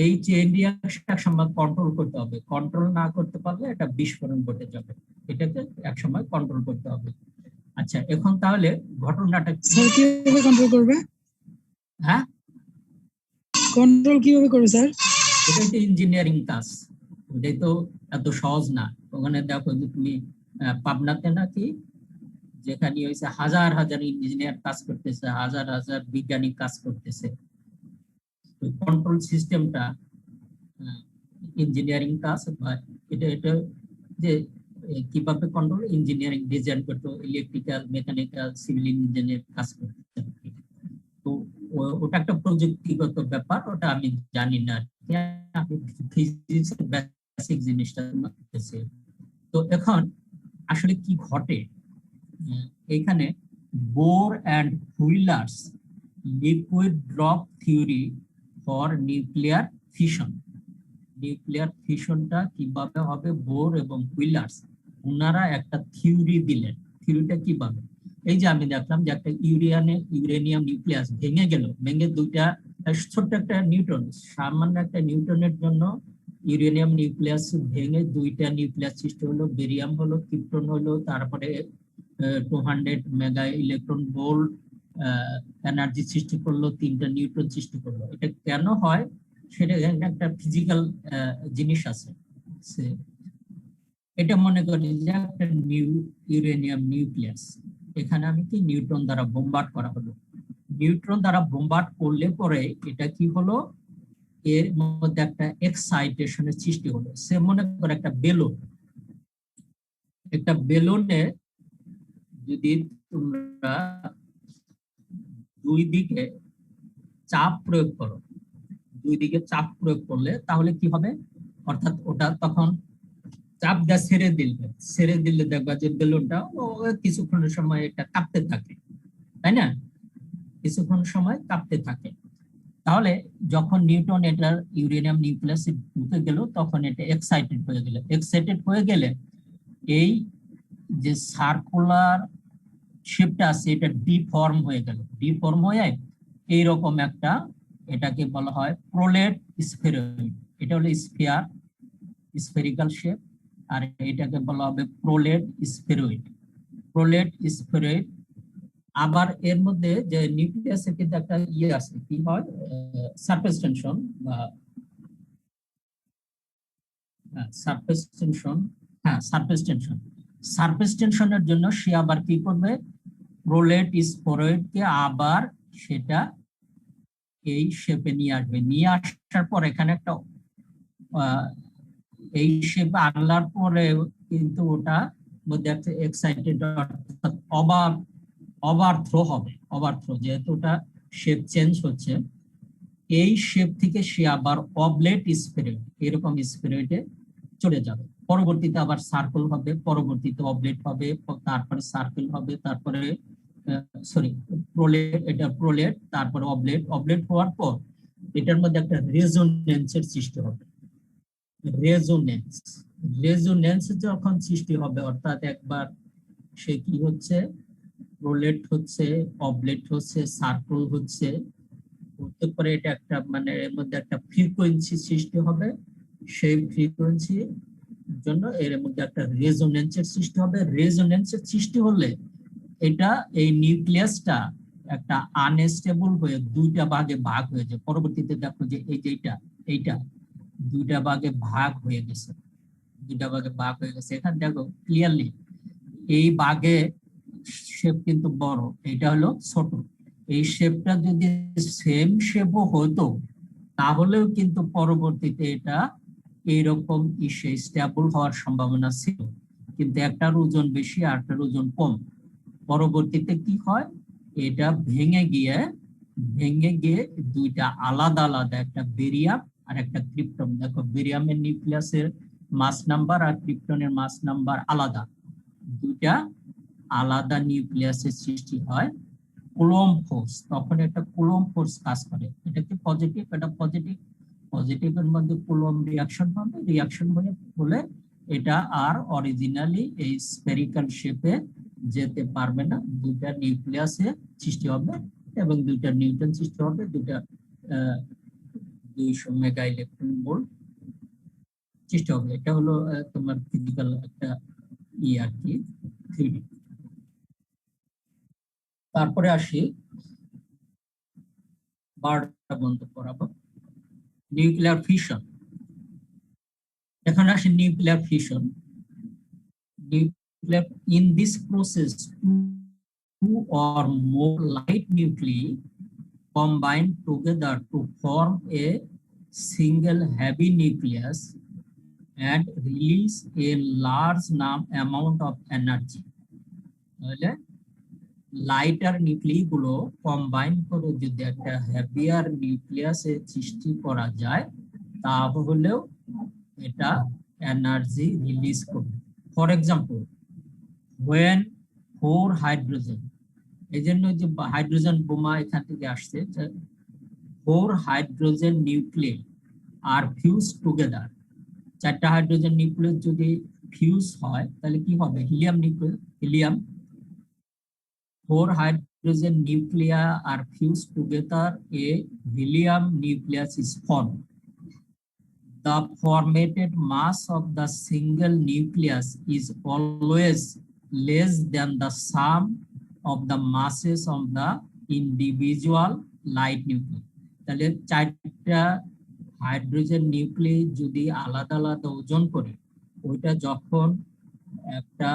এই চেইন রিয়াকশন এক সময় কন্ট্রোল করতে হবে। কন্ট্রোল না করতে পারলে এটা বিস্ফোরণ ঘটে যাবে, এটাকে এক সময় কন্ট্রোল করতে হবে। আচ্ছা, এখন তাহলে ঘটনাটা কিভাবে কন্ট্রোল করবে? হ্যাঁ, কন্ট্রোল কিভাবে করবে স্যার? এটাই তো ইঞ্জিনিয়ারিং কাজ, ওটাই তো এত সহজ না। ওখানে দেখো যে তুমি পাবনাতে নাকি, যেখানে হয়েছে হাজার হাজার ইঞ্জিনিয়ার কাজ করতেছে, হাজার হাজার বিজ্ঞানী কাজ করতেছে, কন্ট্রোল সিস্টেমটা ইঞ্জিনিয়ারিং কাজ বা এটা এটা যে কিভাবে কন্ট্রোল ইঞ্জিনিয়ারিং ডিজাইন করতো, ইলেকট্রিক্যাল, মেকানিক্যাল, সিভিল ইঞ্জিনিয়ার কাজ করতো। তো ওটা একটা প্রযুক্তিগত ব্যাপার, ওটা আমি জানি না, আমি ফিজিক্সের বেসিক জিনিসটা করতেছি। তো এখন আসলে কি ঘটে এখানে, Bohr and Wheeler's liquid drop theory for nuclear fission. Nuclear ফিশনটা কিভাবে হবে, বোর এবং হুইলার্স ওনারা একটা থিওরি দিলেন। থিওরিটা কিভাবে, এই যে আমি দেখলাম যে একটা ইউরেনিয়াম নিউক্লিয়াস ভেঙে গেল, ভেঙে দুইটা ছোট্ট একটা নিউট্রন, সামান্য একটা নিউট্রনের জন্য ইউরেনিয়াম নিউক্লিয়াস ভেঙে দুইটা নিউক্লিয়াস সৃষ্টি হলো, বেরিয়াম হলো, ক্রিপ্টন হলো, তারপরে 200 মেগা ইলেকট্রন ভোল্ট এনার্জি সৃষ্টি করলো, তিনটা নিউট্রন সৃষ্টি করলো। এটা কেন হয় সেটা একটা ফিজিক্যাল জিনিস আছে। এটা মনে করি যে একটা ইউরেনিয়াম নিউক্লিয়াস, এখানে আমি কি নিউট্রন দ্বারা বোম্বার্ড করা হলো। নিউট্রন দ্বারা বোম্বার্ড করলে পরে এটা কি হলো, এর মধ্যে একটা এক্সাইটেশনের সৃষ্টি হলো। সে মনে করে একটা বেলুন, একটা বেলুনে যদি তোমরা দুই দিকে চাপ প্রয়োগ করো, দুই দিকে চাপ প্রয়োগ করলে তাহলে কি হবে, অর্থাৎ ওটা তখন চাপ দেওয়া ছেড়ে দিলে দেখবা যে বেলুনটা কিছুক্ষণের সময় এটা কাঁপতে থাকে, তাই না, কিছুক্ষণ সময় কাঁপতে থাকে। তাহলে যখন নিউটন এটার ইউরেনিয়াম নিউক্লিয়াসে ঢুকে গেল তখন এটা এক্সাইটেড হয়ে গেলে এই যে সার্কুলার শেপটা আছে এটা ডিফর্ম হয়ে গেল, ডিফর্ম হয়ে এইরকম একটা, এটাকে বলা হয় প্রোলেট স্ফেরয়েড। এটা হলো স্ফিয়ার, স্ফেরিক্যাল শেপ, আর এটাকে বলা হবে প্রোলেট স্ফেরয়েড। প্রোলেট স্ফেরয়েড। আবার এর মধ্যে যে নিউক্লিয়াসের কিন্তু একটা ইয়ে আছে, কি হয়, সারফেস টেনশন বা surface tension, surface tension. Surface টেনশনের জন্য সে আবার কি করবে, প্রোলেট স্ফেরয়েডকে আবার সেটা এই শেপে নিয়ে আসবে, নিয়ে আসার পর এখানে একটা এই শেপে আনলার পরে কিন্তু ওটা মধ্যে একটা এক্সাইটেড অর্থাৎ ওভারথ্রো হবে, ওভারথ্রো, যেহেতু ওটা শেপ চেঞ্জ হচ্ছে, এই শেপ থেকে সে আবার অবলেট স্ফেরয়েড, এরকম স্ফেরয়েডে চলে যাবে। পরবর্তীতে আবার সার্কেল হবে, পরবর্তীতে অবলেট হবে, তারপরে সার্কেল হবে, তারপরে প্রোলেট, এটা প্রোলেট, তারপরে অবলেট, অবলেট হওয়ার পর এটার মধ্যে একটা রেজোনেন্সের সৃষ্টি হবে। রেজোনেন্স যখন সৃষ্টি হবে, অর্থাৎ একবার সে কি হচ্ছে, প্রোলেট হচ্ছে, অবলেট হচ্ছে, সার্কেল হচ্ছে, হতে পারে এটা একটা মানে এর মধ্যে একটা ফ্রিকোয়েন্সি সৃষ্টি হবে, সেই ফ্রিকোয়েন্সি জন্য এর মধ্যে একটা রেজোনেন্সের সৃষ্টি হবে। রেজোনেন্সের সৃষ্টি হলে এটা এই নিউক্লিয়াসটা একটা আনস্টেবল হয়ে দুইটা ভাগে ভাগ হয়ে যায়। পরবর্তীতে দেখো যে এই যে এইটা দুইটা ভাগে ভাগ হয়ে গেছে, দুইটা ভাগে ভাগ হয়ে গেছে। এখানে দেখো ক্লিয়ারলি এই ভাগে শেপ কিন্তু বড়, এটা হলো ছোট। এই শেপটা যদি সেম শেপও হতো তাহলেও কিন্তু পরবর্তীতে এটা এইরকম স্টেবল হওয়ার সম্ভাবনা ছিল, কিন্তু একটার ওজন বেশি আর একটার ওজন কম। পরবর্তীতে কি হয়, এটা ভেঙে গিয়ে দুইটা আলাদা আলাদা, একটা বেরিয়াম আর একটা ক্রিপ্টন। দেখো বেরিয়ামের নিউক্লিয়াসের মাস নাম্বার আর ক্রিপ্টনের মাস নাম্বার আলাদা, দুইটা আলাদা নিউক্লিয়াসের সৃষ্টি হয় কুলম্ব ফোর্স। তখন একটা কুলম্ব ফোর্স কাজ করে, এটা কি পজিটিভ, এটা পজিটিভ, পজিটিভের মধ্যে কুলম্ব রিয়াকশন হবে, রিয়াকশন হলে এটা আর অরিজিনালি এই স্ফেরিক্যাল শেপে যেতে পারবে না, দুইটা নিউক্লিয়াসে সৃষ্টি হবে এবং দুইটা নিউট্রন সৃষ্টি হবে, দুইটা 200 মেগা ইলেকট্রন ভোল্ট সৃষ্টি হবে। এটা হলো তোমার ফিজিক্যাল একটা আর কি থিওরি। তারপরে আসি, বারটা বন্ধ করাবো, নিউক্লিয়ার ফিশন। এখন আসি nuclear fission. In this process, two or more light nuclei combine together to form a single heavy nucleus and release a large amount of energy. তাহলে লাইটার নিউক্লিয়াস গুলো কম্বাইন করে যদি একটা হেভিয়ার নিউক্লিয়াসে সৃষ্টি করা যায় তাহলেও এটা এনার্জি রিলিজ করবে। ফর এক্সাম্পল, when 4 হাইড্রোজেন, এই জন্য যে হাইড্রোজেন বোমা এখান থেকে আসছে, 4 হাইড্রোজেন নিউক্লিয়াই আর ফিউজ টুগেদার, 4টা হাইড্রোজেন নিউক্লিয়াস যদি ফিউজ হয় তাহলে কি হবে? Helium nucleus, helium. 4 hydrogen nuclei are fused together, a helium nucleus is formed. The formated mass of the single nucleus is always less than the sum of the masses of the individual light nuclei. তাহলে 4টা hydrogen nucleus যদি আলাদা আলাদা ওজন করে, ওইটা যখন একটা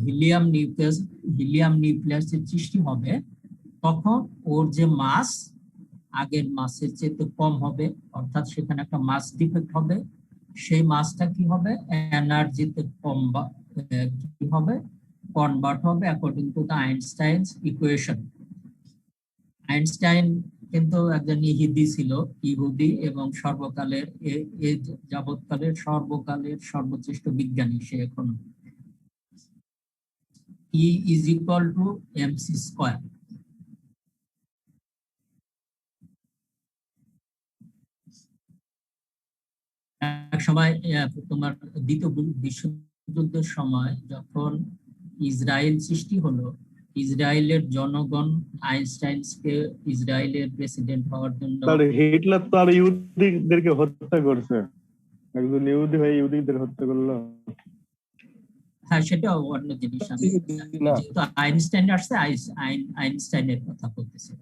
হিলিয়াম নিউক্লিয়াসের সৃষ্টি হবে তখন ওর যে মাস আগের মাসের চেয়ে কম হবে, অর্থাৎ সেখানে একটা মাস ডিফেক্ট হবে। সেই মাসটা কি হবে? এনার্জিতে কি হবে? কনভার্ট হবে according to the Einstein's equation. Einstein কিন্তু একজন ইহুদি ছিল, ইহুদি এবং সর্বকালের যাবৎকালের সর্বকালের সর্বশ্রেষ্ঠ বিজ্ঞানী সে এখন। E is equal to mc square. এক সময় তোমার দ্বিতীয় বিশ্বযুদ্ধের সময় যখন ইসরায়েল সৃষ্টি হলো, ইসরায়েলের জনগণ আইনস্টাইনকে ইসরায়েলের প্রেসিডেন্ট হওয়ার জন্য, হিটলার তো আর ইহুদিদেরকে হত্যা করছে, একজন ইহুদি হয়ে ইহুদিদের হত্যা করলো। হ্যাঁ, সেটাও অন্য জিনিস। যেহেতু আইনস্টাইন আসছে, আইনস্টাইনের কথা বলতেছে।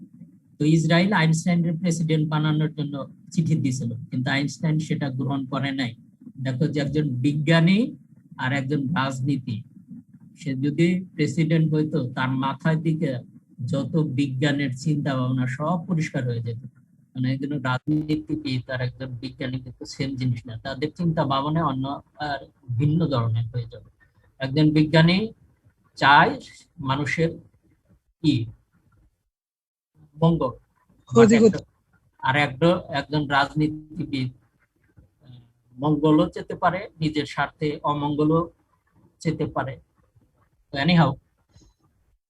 তো ইসরায়েল আইনস্টাইনের প্রেসিডেন্ট বানানোর জন্য চিঠি দিয়েছিল, কিন্তু আইনস্টাইন সেটা গ্রহণ করে নাই। দেখো যে একজন বিজ্ঞানী আর একজন রাজনীতি, সে যদি প্রেসিডেন্ট হইতো তার মাথার দিকে যত বিজ্ঞানের চিন্তা ভাবনা সব পরিষ্কার হয়ে যেত। মানে একজন রাজনীতিবিদ আর একজন বিজ্ঞানী কিন্তু সেম জিনিস না, তাদের চিন্তা ভাবনা অন্য আর ভিন্ন ধরনের হয়ে যাবে। একজন বিজ্ঞানী চায় মানুষের কি মঙ্গল, আর একজন রাজনীতিবিদ মঙ্গলও যেতে পারে, নিজের স্বার্থে অমঙ্গলও যেতে পারে। তো এনিহাউ,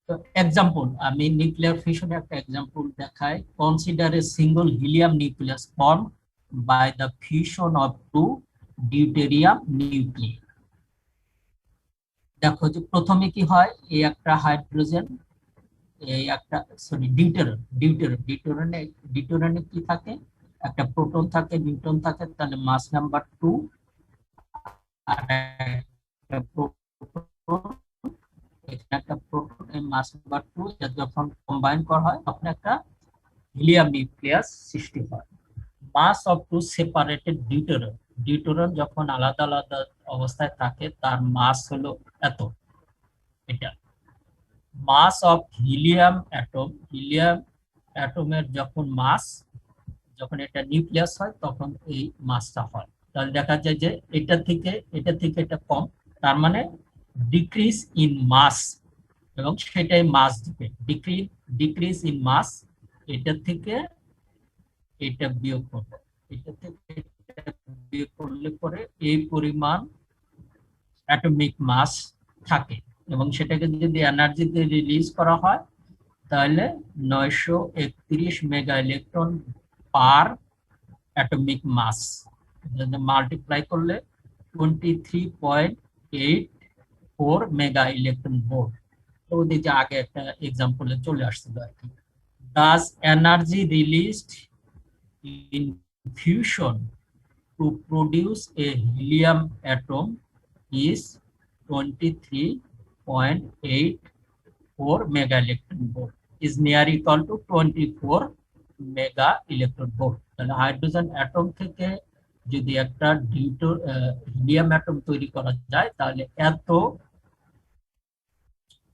তো এক্সাম্পল আমি নিউক্লিয়ার ফিশনে একটা এক্সাম্পল দেখাই। Consider a single helium nucleus form by the fusion of 2 deuterium nuclei. দেখো যে প্রথমে কি হয়, এই একটা হাইড্রোজেন, এই একটা সরি ডিউটেরনে কি থাকে? একটা প্রোটন থাকে, নিউট্রন থাকে, তাহলে মাস নাম্বার 2 আর একটা প্রোটন, এখানে একটা প্রোটন, মাস নাম্বার 2 যখন কম্বাইন করা হয় তখন একটা হিলিয়াম নিউক্লিয়াস সৃষ্টি হয়। মাস অফ 2 সেপারেটেড ডিউটেরন যখন আলাদা আলাদা অবস্থায় থাকে তার মাস হলো এত। এটা মাস অফ হিলিয়াম অ্যাটমের যখন মাস, যখন এটা নিউক্লিয়াস হয় তখন এই মাসটা হয়। তাহলে দেখা যায় যে এটা থেকে এটা কম, তার মানে ডিক্রিজ ইন মাস, এবং সেটাই মাস দিবে। ডিক্রিজ ইন মাস, এটা থেকে এটা বিয়োগ করবে, এটা থেকে এটা বিয়োগ করলে পরে এই পরিমাণ অ্যাটমিক মাস থাকে, এবং সেটাকে যদি এনার্জিতে রিলিজ করা হয় তাহলে 931 মেগা ইলেকট্রন পার অ্যাটমিক মাস, মাল্টিপ্লাই করলে 23.84 মেগা ইলেকট্রন ভোল্ট। তো ওই যে আগে একটা এক্সাম্পলে চলে আসছিল আর কি। Thus energy released in fusion to produce a helium atom is 23.84 mega electron volt, is near equal to 24 mega electron volt. তাহলে হাইড্রোজেন অ্যাটম থেকে যদি একটা হিলিয়াম অ্যাটম তৈরি করা যায় তাহলে এত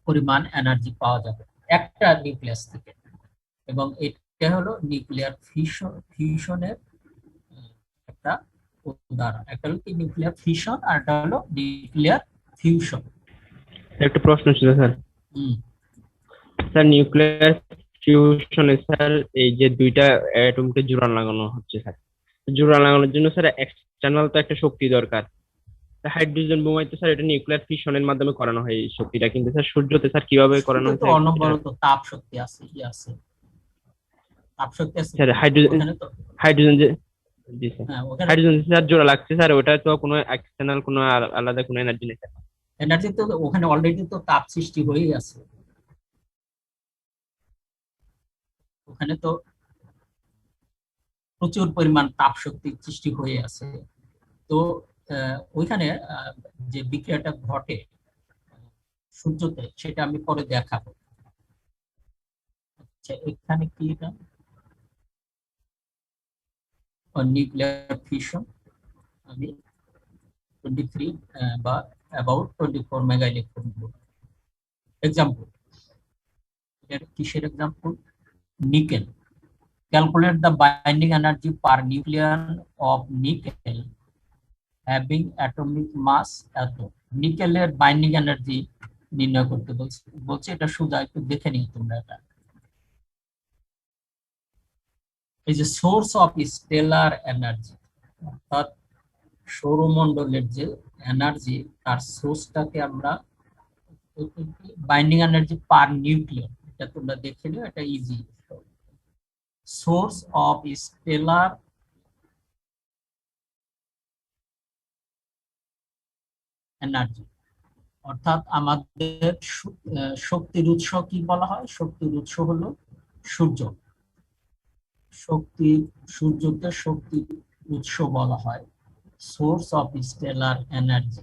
পরিমাণ এনার্জি পাওয়া যাবে একটা নিউক্লিয়াস থেকে, এবং এটা হলো নিউক্লিয়ার ফিউশনের একটা উদাহরণ। একটা হলো কি নিউক্লিয়ার ফিউশন, আর একটা হলো নিউক্লিয়ার ফিউশন। একটা প্রশ্ন ছিল স্যার। হুম। স্যার নিউক্লিয়ার ফিউশনে স্যার এই যে দুইটা অ্যাটমকে জোড়া লাগানো হচ্ছে স্যার, জোড়া লাগানোর জন্য স্যার এক্সটার্নাল তো একটা শক্তি দরকার। হাইড্রোজেন বোমায় তো স্যার এটা নিউক্লিয়ার ফিউশনের মাধ্যমে করানো হয় এই শক্তিটা, কিন্তু স্যার সূর্যতে স্যার কিভাবে করানো সূর্যে হয় তো স্যার এটা? অনবরত তাপ শক্তি আছে, তাপ শক্তি আছে স্যার তো হাইড্রোজেন ওখানে তো। হাইড্রোজেন যে জি স্যার, হ্যাঁ, ওখানে হাইড্রোজেন স্যার জোড়া লাগছে স্যার, ওটা তো কোনো এক্সটার্নাল কোনো আলাদা কোনো এনার্জি নেই স্যার। এনার্জি তো ওখানে অলরেডি তো তাপ সৃষ্টি হয়েই আছে। ওখানে তো প্রচুর পরিমাণ তাপ শক্তি সৃষ্টি হয়ে আছে। তো ওইখানে যে বিক্রিয়াটা ঘটে সূর্যতে, সেটা আমি পরে দেখাবো। আচ্ছা, এখানে কি এটা নিউক্লিয়ার ফিউশন, আমি 23 বা about 24 mega electron volt example. এর কিসের example? Nickel. Calculate the binding energy per nucleon of nickel having atomic mass এত। নিকেলের বাইন্ডিং এনার্জি নির্ণয় করতে বলছে। এটা সোজা, একটু দেখে নিও তোমরা এটা। এই যে সোর্স অফ স্টেলার এনার্জি, অর্থাৎ সৌরমণ্ডলের যে এনার্জি, তার সোর্সটাকে আমরা বাইন্ডিং এনার্জি পার নিউক্লিয়ন, এটা তোমরা দেখে নিও, এটা easy. Source of stellar energy, অর্থাৎ আমাদের শক্তির উৎস কি বলা হয়? শক্তির উৎস হলো সূর্য। সূর্যকে শক্তির উৎস বলা হয়, সোর্স অফ স্টেলার এনার্জি।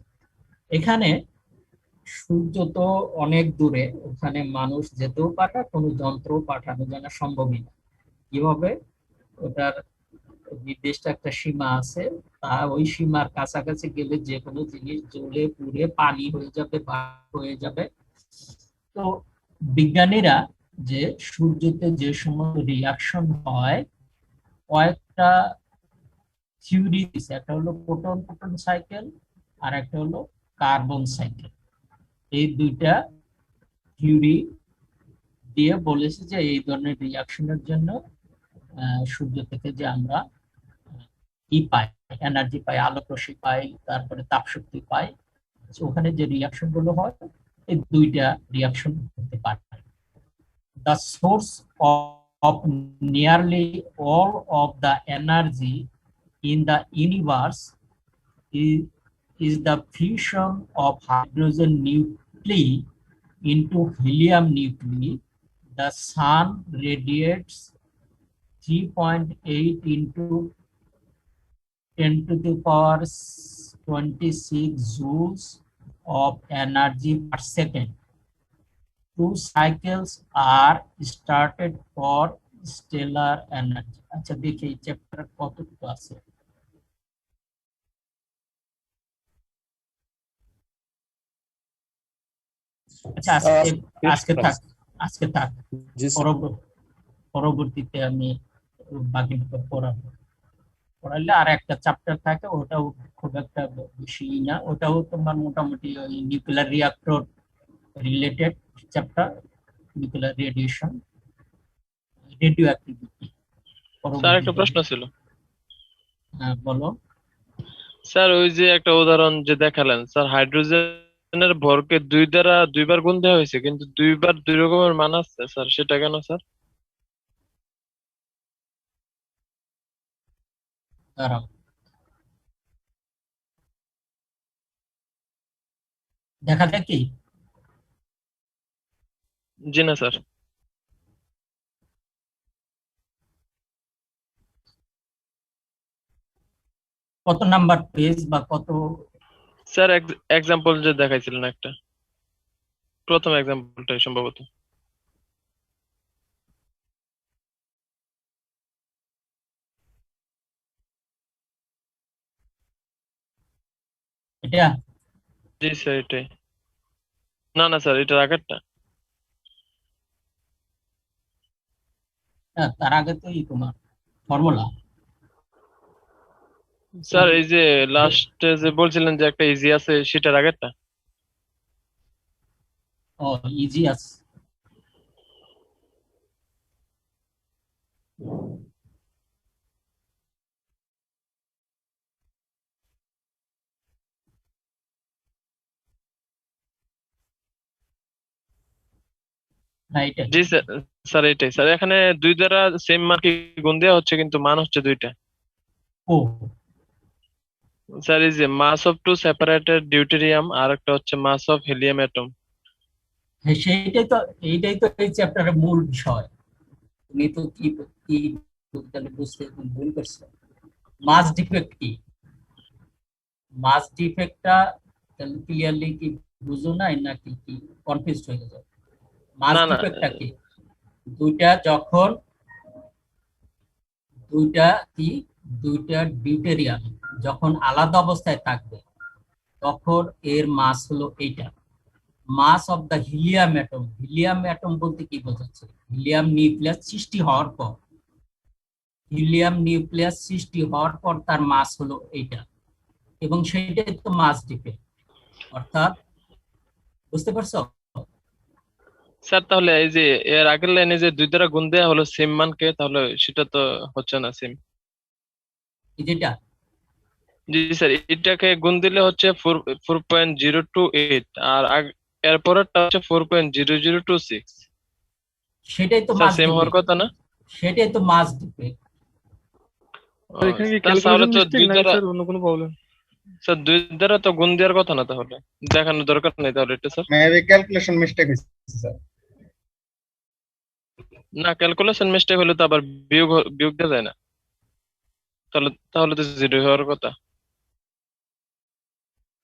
এখানে সূর্য তো অনেক দূরে, ওখানে মানুষ যেতেও পারে, কোনো যন্ত্র পাঠানো জানা সম্ভবই না। কিভাবে? ওটার নির্দিষ্ট একটা সীমা আছে, তা ওই সীমার কাছাকাছি গেলে যে কোনো জিনিস জ্বলে পুড়ে পানি হয়ে যাবে, ভাপ হয়ে যাবে। তো বিজ্ঞানীরা যে সূর্যতে যে সমস্ত রিয়াকশন হয়, কয়েকটা থিওরি দিছে। একটা হলো প্রোটন প্রোটন সাইকেল, আর একটা হলো কার্বন সাইকেল। এই দুইটা থিওরি দিয়ে বলেছে যে এই ধরনের রিয়াকশনের জন্য সূর্য থেকে যে আমরা ই পাই, এনার্জি পাই, আলোক রশ্মি পাই, তারপরে তাপ শক্তি পাই, ওখানে যে রিয়াকশন গুলো হয়, এই দুইটা রিয়াকশন হতে পারে। The source of nearly all of the energy in the universe is the fusion of hydrogen nuclei into helium nuclei. The sun radiates 3.8 into 10 to the power 26 joules of energy per second. 2 cycles are started for stellar energy. আচ্ছা, দেখি এই chapter কতটুকু আছে। আচ্ছা, আজকে থাক। পরবর্তীতে আমি বাকিটা পড়াইলে আর একটা চ্যাপ্টার থাকে, ওটাও খুব একটা বেশি না, ওটাও তোমার মোটামুটি ওই nuclear reactor related chapter, nuclear radiation, radio activity. Sir একটা প্রশ্ন ছিল। হ্যাঁ, বলো। স্যার ওই যে একটা উদাহরণ যে দেখালেন স্যার, হাইড্রোজেনের ভরকে 2 দ্বারা 2 বার গুণ দেওয়া হয়েছে, কিন্তু 2 বার 2 রকমের মান আছে স্যার, সেটা কেন স্যার? দাঁড়াও, দেখা যায় কি? জি না স্যার। কত নাম্বার পেজ বা কত? স্যার এক্সাম্পল যে দেখাইছিলেন একটা, প্রথম এক্সাম্পলটাই সম্ভবত। এটা? জি স্যার এটাই। না না স্যার, এটার আগেরটা। হ্যাঁ, তার আগে তো তোমার ফর্মুলা। স্যার এই যে লাস্টে যে বলছিলেন যে একটা ইজি আছে সেটার আগেরটা। ও ইজি আছে। না এটা জি স্যার, স্যার এটাই স্যার, এখানে দুই দ্বারা সেম মার্কে গুণ দেওয়া হচ্ছে কিন্তু মান হচ্ছে দুইটা। ও স্যার এই যে মাস অফ টু সেপারেটেড ডিউটেরিয়াম আর একটা হচ্ছে মাস অফ হিলিয়াম অ্যাটম। হ্যাঁ, এইটাই তো এই চ্যাপ্টারের মূল বিষয়। তুমি তো কি কি তাহলে বুঝতে ভুল করছো। মাস ডিফেক্ট কি? মাস ডিফেক্টটা ক্লিয়ারলি কি বুঝো নাই নাকি কি কনফিউজ হয়ে যায়? মাস না না ডিফেক্টটা কি? দুইটা যখন দুইটা কি দুইটা ডিউটেরিয়াম যখন আলাদা অবস্থায় থাকবে তখন এর মাস হলো এইটা। Mass of the helium atom, helium atom বলতে কি বোঝাচ্ছে? হিলিয়াম নিউক্লিয়াস সৃষ্টি হওয়ার পর, হিলিয়াম নিউক্লিয়াস সৃষ্টি হওয়ার পর তার মাস হলো এইটা, এবং সেটাই তো মাস ডিফেক্ট। অর্থাৎ বুঝতে পারছো? স্যার তাহলে এই যে এর আগের লাইনে যে দুই দ্বারা গুণ দেওয়া হলো সেম মানকে, তাহলে সেটা তো হচ্ছে না সেম। এই যেটা জি স্যার, এটাকে গুণ দিলে হচ্ছে 4.028 আর এরপরেরটা হচ্ছে 4.0026। সেটাই তো স্যার মাস সেম হওয়ার ডিফেক্ট, কথা না? সেটাই তো মাস ডিফেক্ট। ও, তাহলে তো দুই দ্বারা, স্যার দুই দ্বারা তো গুণ দেওয়ার কথা না, তাহলে দেখানোর দরকার নেই তাহলে এটা স্যার। মেবি ক্যালকুলেশন মিস্টেক হয়েছে স্যার। না, ক্যালকুলেশন মিস্টেক হলে তো আবার বিয়োগ দেওয়া যায় না, তাহলে তাহলে তো জিরো হওয়ার কথা।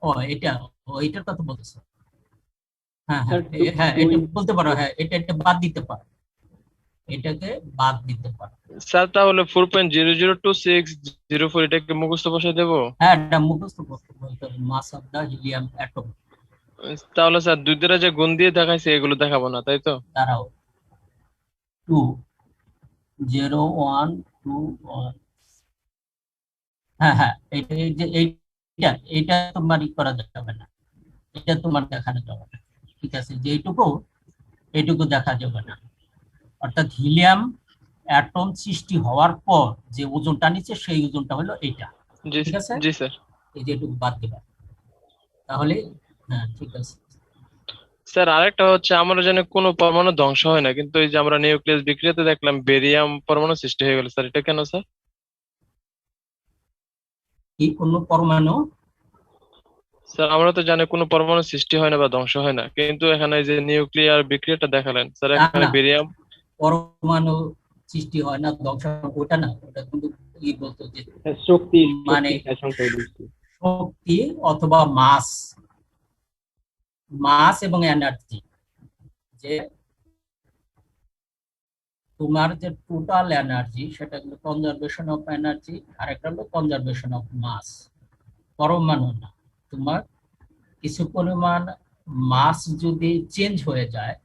ও এটা, এটার কথা বলছো। হ্যাঁ হ্যাঁ হ্যাঁ, এটা বলতে পারো। হ্যাঁ, এটা বাদ দিতে পারো, এটাকে বাদ দিতে পারো। স্যার তাহলে 4.00260 এটাকে মুখস্থ বসাই দেবো? হ্যাঁ, এটা মুখস্থ করতে বলতে হবে, মাস অফ দা হিলিয়াম অ্যাটম। তাহলে স্যার দুই দ্বারা যে গুণ দিয়ে দেখাইছে এগুলো দেখাবো না, তাই তো? দাঁড়াও, 20121। হ্যাঁ হ্যাঁ, এটা এই যে এইটা তোমার করা যাবে না, এটা তোমার দেখানো যাবে না। ঠিক আছে, যে এইটুকু দেখা যাবে না। অর্থাৎ হিলিয়াম অ্যাটম সৃষ্টি হওয়ার পর যে ওজনটা নিচ্ছে সেই ওজনটা হলো এইটা। জি ঠিক আছে, জি স্যার। এই যে এটুকু বাদ দিবা, তাহলে হ্যাঁ ঠিক আছে। স্যার আরেকটা হচ্ছে, আমরা জানি কোনো পরমাণু ধ্বংস হয় না, কিন্তু এই যে আমরা নিউক্লিয়াস বিক্রিয়াতে দেখলাম বেরিয়াম পরমাণু সৃষ্টি হয়ে গেল, স্যার এটা কেন স্যার? কি অন্য পরমাণু? স্যার আমরা তো জানি কোনো পরমাণু সৃষ্টি হয় না বা ধ্বংস হয় না, কিন্তু এখানে এই যে নিউক্লিয়ার বিক্রিয়াটা দেখালেন স্যার, না এখানে না, বেরিয়াম। পরমাণু সৃষ্টি হয় না, ধ্বংস হয় না, ওটা না। ওটা কিন্তু কি বলতো যে শক্তি মানে সংখ্যা বলছি। শক্তি অথবা মাস, মাস এবং এনার্জি, যে তোমার যে টোটাল এনার্জি সেটা কিন্তু কনজারভেশন অফ এনার্জি, আর একটা হলো কনজারভেশন অফ মাস। পরমাণু না, তোমার কিছু পরিমাণ মাস যদি চেঞ্জ হয়ে যায়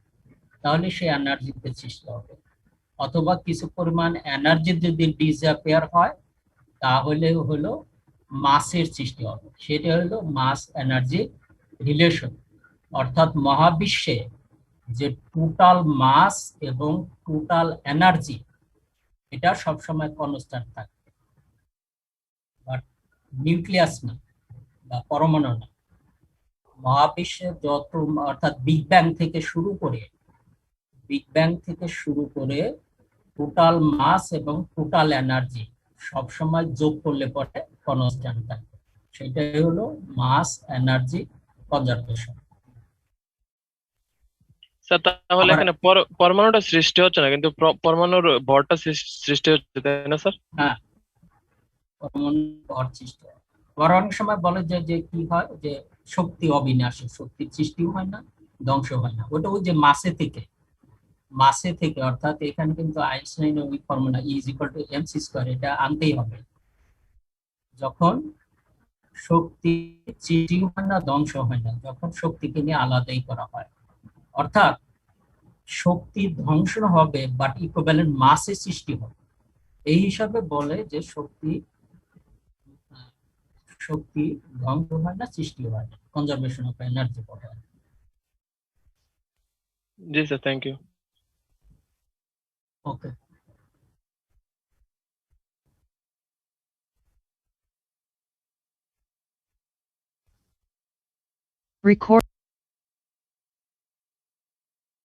তাহলে সেই এনার্জিতে সৃষ্টি হবে, অথবা কিছু পরিমাণ এনার্জি যদি ডিসঅ্যাপিয়ার হয় তাহলে হলো মাসের সৃষ্টি হবে। সেটা হলো মাস এনার্জি রিলেশন। অর্থাৎ মহাবিশ্বে যে টোটাল মাস এবং টোটাল এনার্জি এটা সবসময় কনস্ট্যান্ট থাকে, বাট নিউক্লিয়াস না বা পরমাণু না। মহাবিশ্বের যত, অর্থাৎ বিগ ব্যাং থেকে শুরু করে টোটাল মাস এবং টোটাল এনার্জি সবসময় যোগ করলে পরে কনস্ট্যান্ট থাকে। সেটাই হলো মাস এনার্জি কনজারভেশন। স্যার তাহলে এখানে পরমাণুটা সৃষ্টি হচ্ছে না, কিন্তু পরমাণুর ভরটা সৃষ্টি হচ্ছে, তাই না স্যার? হ্যাঁ, পরমাণু ভর সৃষ্টি হয়। আবার অনেক সময় বলে যে কি হয়, যে শক্তি অবিনাশী, শক্তির সৃষ্টিও হয় না, ধ্বংস হয় না। ওটা ওই যে মাসে থেকে অর্থাৎ এখানে কিন্তু আইনস্টাইনের ওই ফর্মুলা E=mc², এটা আনতেই হবে। যখন শক্তি সৃষ্টিও হয় না, ধ্বংস হয় না, যখন শক্তিকে নিয়ে আলাদাই করা হয়। অর্থাৎ শক্তি ধ্বংস হবে বাট ইকুইভ্যালেন্ট মাসে সৃষ্টি হবে। এই হিসাবে বলে যে শক্তি ধ্বংস হয় না, সৃষ্টি হয়, কনজারভেশন অফ এনার্জি বলে। জি sir, thank you. Okay. Record.